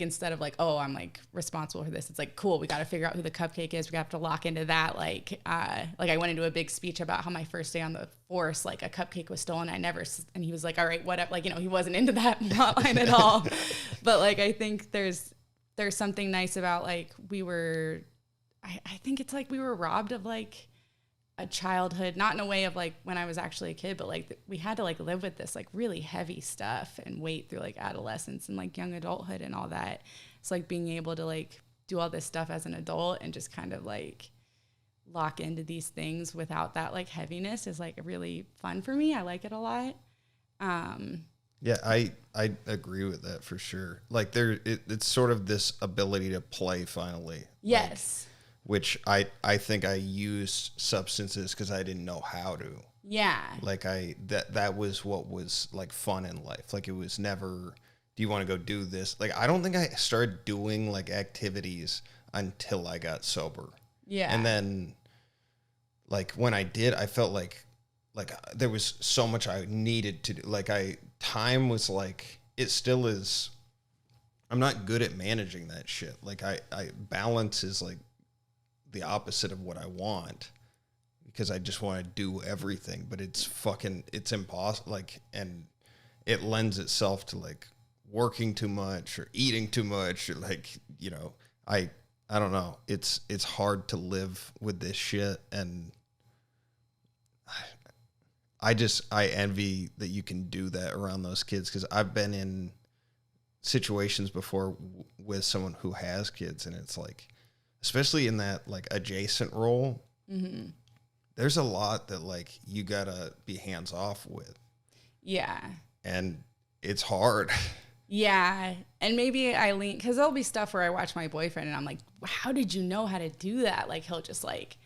instead of like, oh, I'm like responsible for this, it's like, cool, we got to figure out who the cupcake is. We have to lock into that. Like I went into a big speech about how my first day on the force, like a cupcake was stolen. And he was like, all right, what up? Like, you know, he wasn't into that line at all. But like, I think there's something nice about like, I think it's like we were robbed of like a childhood, not in a way of like when I was actually a kid, but like we had to like live with this like really heavy stuff and wait through like adolescence and like young adulthood and all that. It's like being able to like do all this stuff as an adult and just kind of like lock into these things without that like heaviness is like really fun for me. I like it a lot. Yeah, I agree with that for sure. Like it's sort of this ability to play finally. Yes. Like, which I think I used substances because I didn't know how to. Yeah. Like that was what was like fun in life. Like it was never, do you want to go do this? Like I don't think I started doing like activities until I got sober. Yeah. And then like when I did, I felt like there was so much I needed to do. Like time was like, it still is. I'm not good at managing that shit. Like I balance is like the opposite of what I want because I just want to do everything, but it's impossible. Like, and it lends itself to like working too much or eating too much or like, you know, I don't know. It's hard to live with this shit. And I envy that you can do that around those kids. Cause I've been in situations before with someone who has kids and it's like, especially in that like adjacent role, mm-hmm. There's a lot that like you gotta be hands off with. Yeah. And it's hard. Yeah. And maybe I lean, because there'll be stuff where I watch my boyfriend and I'm like, how did you know how to do that? Like he'll just like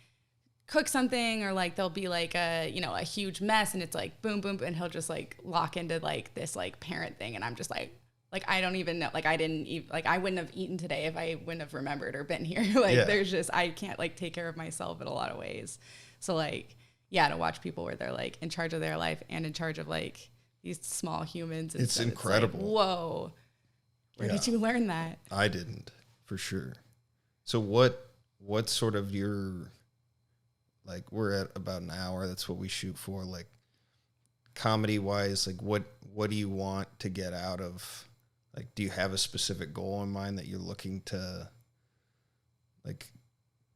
cook something or like there'll be like a, you know, a huge mess and it's like boom, boom, and he'll just like lock into like this like parent thing. And I'm just like, I don't even know, like I didn't even, like I wouldn't have eaten today if I wouldn't have remembered or been here. Like yeah. There's just, I can't like take care of myself in a lot of ways. So like, yeah, to watch people where they're like in charge of their life and in charge of like these small humans. And it's stuff, incredible. It's like, whoa. Where did you learn that? I didn't, for sure. So what's sort of your, like we're at about an hour. That's what we shoot for. Like comedy wise, like what do you want to get out of, like, do you have a specific goal in mind that you're looking to, like,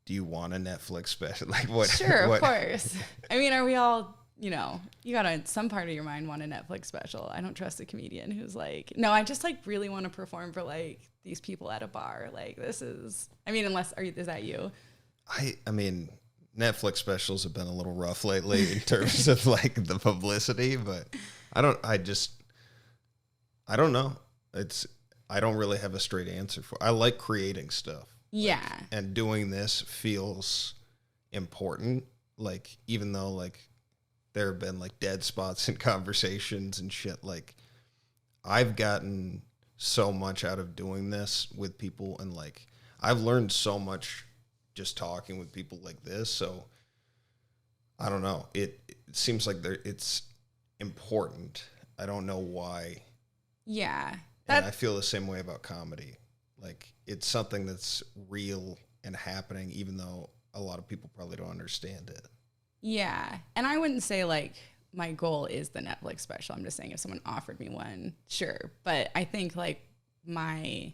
do you want a Netflix special? Like what? Sure, of course. I mean, are we all, you know, you gotta, some part of your mind want a Netflix special. I don't trust a comedian who's like, no, I just like really want to perform for like these people at a bar. Like this is, I mean, is that you? I mean, Netflix specials have been a little rough lately in terms of like the publicity, but I don't know. I don't really have a straight answer for it. I like creating stuff. Yeah. Like, and doing this feels important. Like, even though like there have been like dead spots in conversations and shit, like I've gotten so much out of doing this with people and like I've learned so much just talking with people like this. So I don't know. It seems like important. I don't know why. Yeah. And I feel the same way about comedy. Like, it's something that's real and happening, even though a lot of people probably don't understand it. Yeah. And I wouldn't say like my goal is the Netflix special. I'm just saying if someone offered me one, sure. But I think like I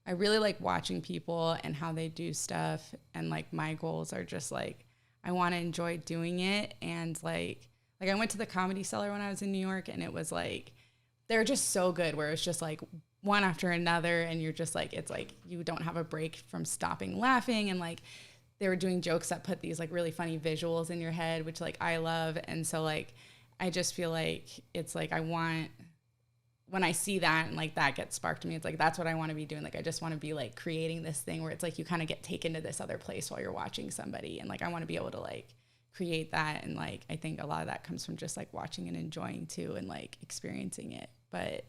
really like watching people and how they do stuff. And like my goals are just like, I want to enjoy doing it. And like I went to the Comedy Cellar when I was in New York, and it was like, they're just so good where it's just like one after another. And you're just like, it's like, you don't have a break from stopping laughing. And like, they were doing jokes that put these like really funny visuals in your head, which like I love. And so like, I just feel like it's like, when I see that and like that gets sparked to me, it's like, that's what I want to be doing. Like, I just want to be like creating this thing where it's like, you kind of get taken to this other place while you're watching somebody. And like, I want to be able to like create that. And like, I think a lot of that comes from just like watching and enjoying too, and like experiencing it. But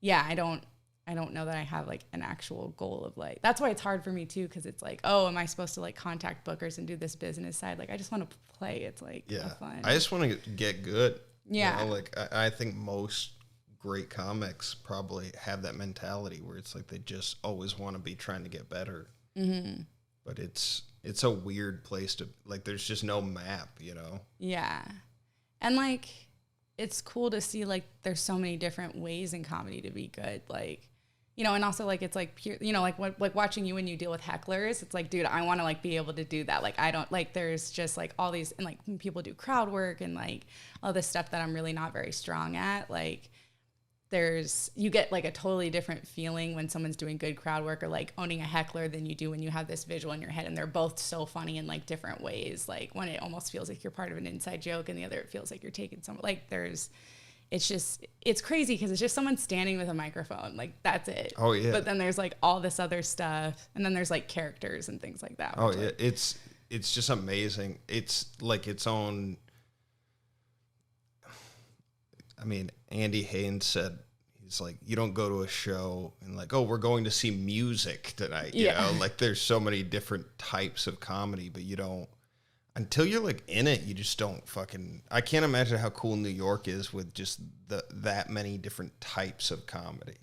yeah, I don't know that I have like an actual goal of like, that's why it's hard for me too. Cause it's like, oh, am I supposed to like contact bookers and do this business side? Like, I just want to play. It's like, fun. I just want to get good. Yeah. You know, like I think most great comics probably have that mentality where it's like, they just always want to be trying to get better. Mm-hmm. But it's a weird place to like, there's just no map, you know? Yeah. And like, it's cool to see like there's so many different ways in comedy to be good. Like, you know, and also like, it's like pure, you know, like watching you when you deal with hecklers, it's like, dude, I want to like be able to do that. Like, I don't like, there's just like all these, and like when people do crowd work and like all this stuff that I'm really not very strong at. Like, you get like a totally different feeling when someone's doing good crowd work or like owning a heckler than you do when you have this visual in your head, and they're both so funny in like different ways. Like, one, it almost feels like you're part of an inside joke, and the other, it feels like you're taking some, like it's crazy because it's just someone standing with a microphone. Like, that's it. Oh yeah. But then there's like all this other stuff, and then there's like characters and things like that. Oh yeah. It's just amazing. It's like its own. I mean, Andy Haynes said, he's like, you don't go to a show and like, oh, we're going to see music tonight. You know, like there's so many different types of comedy, but you don't, until you're like in it, you just don't fucking, I can't imagine how cool New York is with just that many different types of comedy.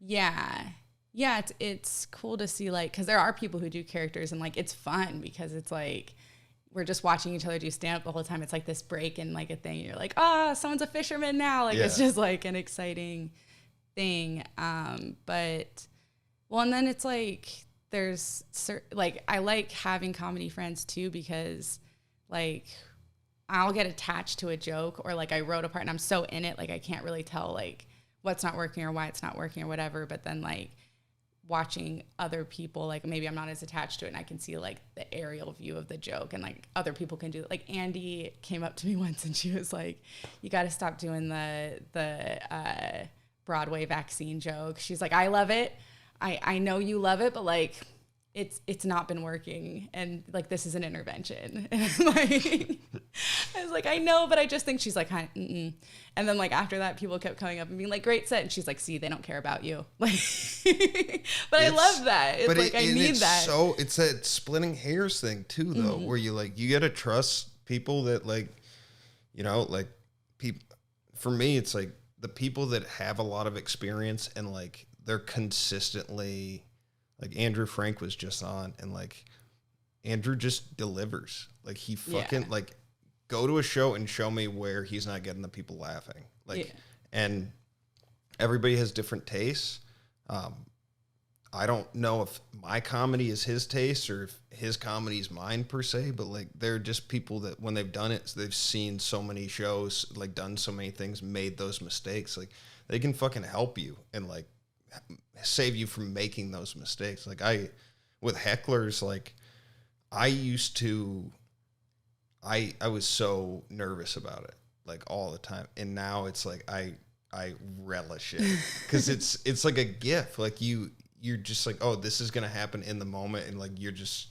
Yeah. Yeah. It's cool to see like, cause there are people who do characters and like, it's fun because it's like, we're just watching each other do stand-up the whole time. It's like this break and like a thing. You're like, someone's a fisherman now. Like, it's just like an exciting thing. And then it's like, I like having comedy friends too, because like I'll get attached to a joke, or like I wrote a part and I'm so in it, like I can't really tell like what's not working or why it's not working or whatever. But then like watching other people, like maybe I'm not as attached to it and I can see like the aerial view of the joke, and like other people can do it. Like Andy came up to me once and she was like, you got to stop doing the Broadway vaccine joke. She's like, I love it. I know you love it, but like it's not been working, and like this is an intervention. And like, I was like, I know, but I just think, she's like, mm-mm. And then like after that, people kept coming up and being like, great set, and she's like, see, they don't care about you. Like, but I love that. It's like, I need that. So it's that splitting hairs thing too, though, where you like, you gotta trust people that like, you know, like people. For me, it's like the people that have a lot of experience and like they're consistently. Like Andrew Frank was just on, and like Andrew just delivers. Like he fucking like, go to a show and show me where he's not getting the people laughing. Like, and everybody has different tastes. I don't know if my comedy is his taste or if his comedy is mine per se, but like they're just people that when they've done it, they've seen so many shows, like done so many things, made those mistakes. Like they can fucking help you and like save you from making those mistakes. Like with hecklers, like I was so nervous about it, like all the time. And now it's like, I relish it because it's like a gift. Like you're just like, oh, this is going to happen in the moment. And like, you're just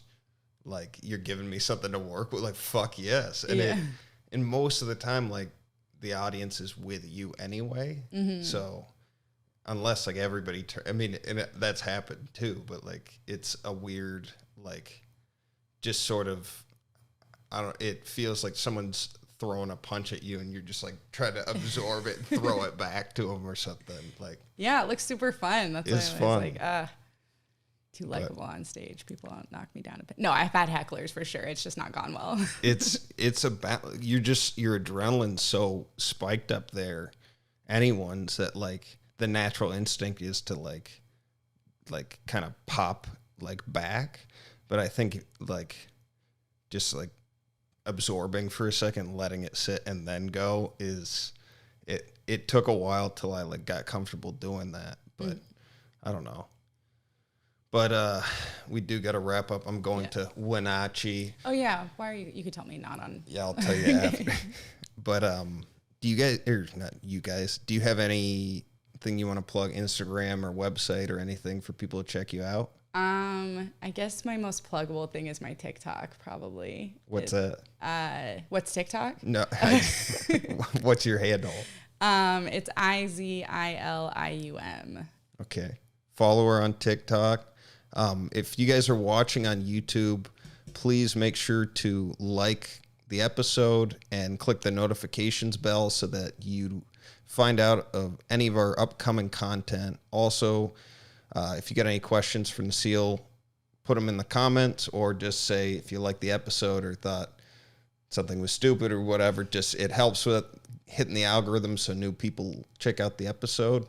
like, you're giving me something to work with. Like, fuck yes. And and most of the time, like the audience is with you anyway. Mm-hmm. So unless like everybody, that's happened too, but like it's a weird, like just sort of, it feels like someone's throwing a punch at you and you're just like trying to absorb it and throw it back to him or something. Like, yeah, it looks super fun. That's it's why fun. I was like, too likable on stage. People don't knock me down a bit. No, I've had hecklers for sure. It's just not gone well. it's about your adrenaline's so spiked up there. Anyone's that like the natural instinct is to like kind of pop like back, but I think like just like absorbing for a second, letting it sit and then go is it took a while till I like got comfortable doing that, but I don't know. But we do got to wrap up. I'm going to Wenatchee. Oh yeah, why are you could tell me not on. Yeah, I'll tell you after. But do you guys, or not you guys, do you have anything you want to plug, Instagram or website or anything for people to check you out? I guess my most pluggable thing is my TikTok, probably. What's that? What's TikTok? No. What's your handle? It's IZILIUM. Okay. Follow her on TikTok. If you guys are watching on YouTube, please make sure to like the episode and click the notifications bell so that you find out of any of our upcoming content. Also, if you got any questions for Nesil, put them in the comments, or just say if you liked the episode or thought something was stupid or whatever. Just it helps with hitting the algorithm so new people check out the episode.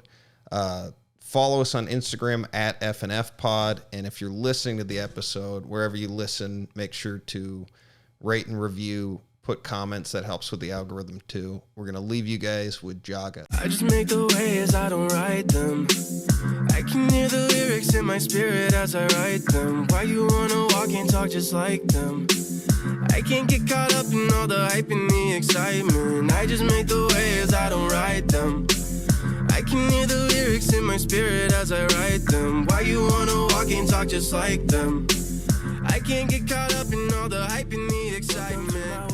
Follow us on Instagram at FNFpod. And if you're listening to the episode, wherever you listen, make sure to rate and review, put comments. That helps with the algorithm too. We're going to leave you guys with Jaga. I just make the waves, I don't write them. I can hear the lyrics in my spirit as I write them. Why you wanna walk and talk just like them? I can't get caught up in all the hype and the excitement. I just make the waves, I don't write them. I can hear the lyrics in my spirit as I write them. Why you wanna walk and talk just like them? I can't get caught up in all the hype and the excitement.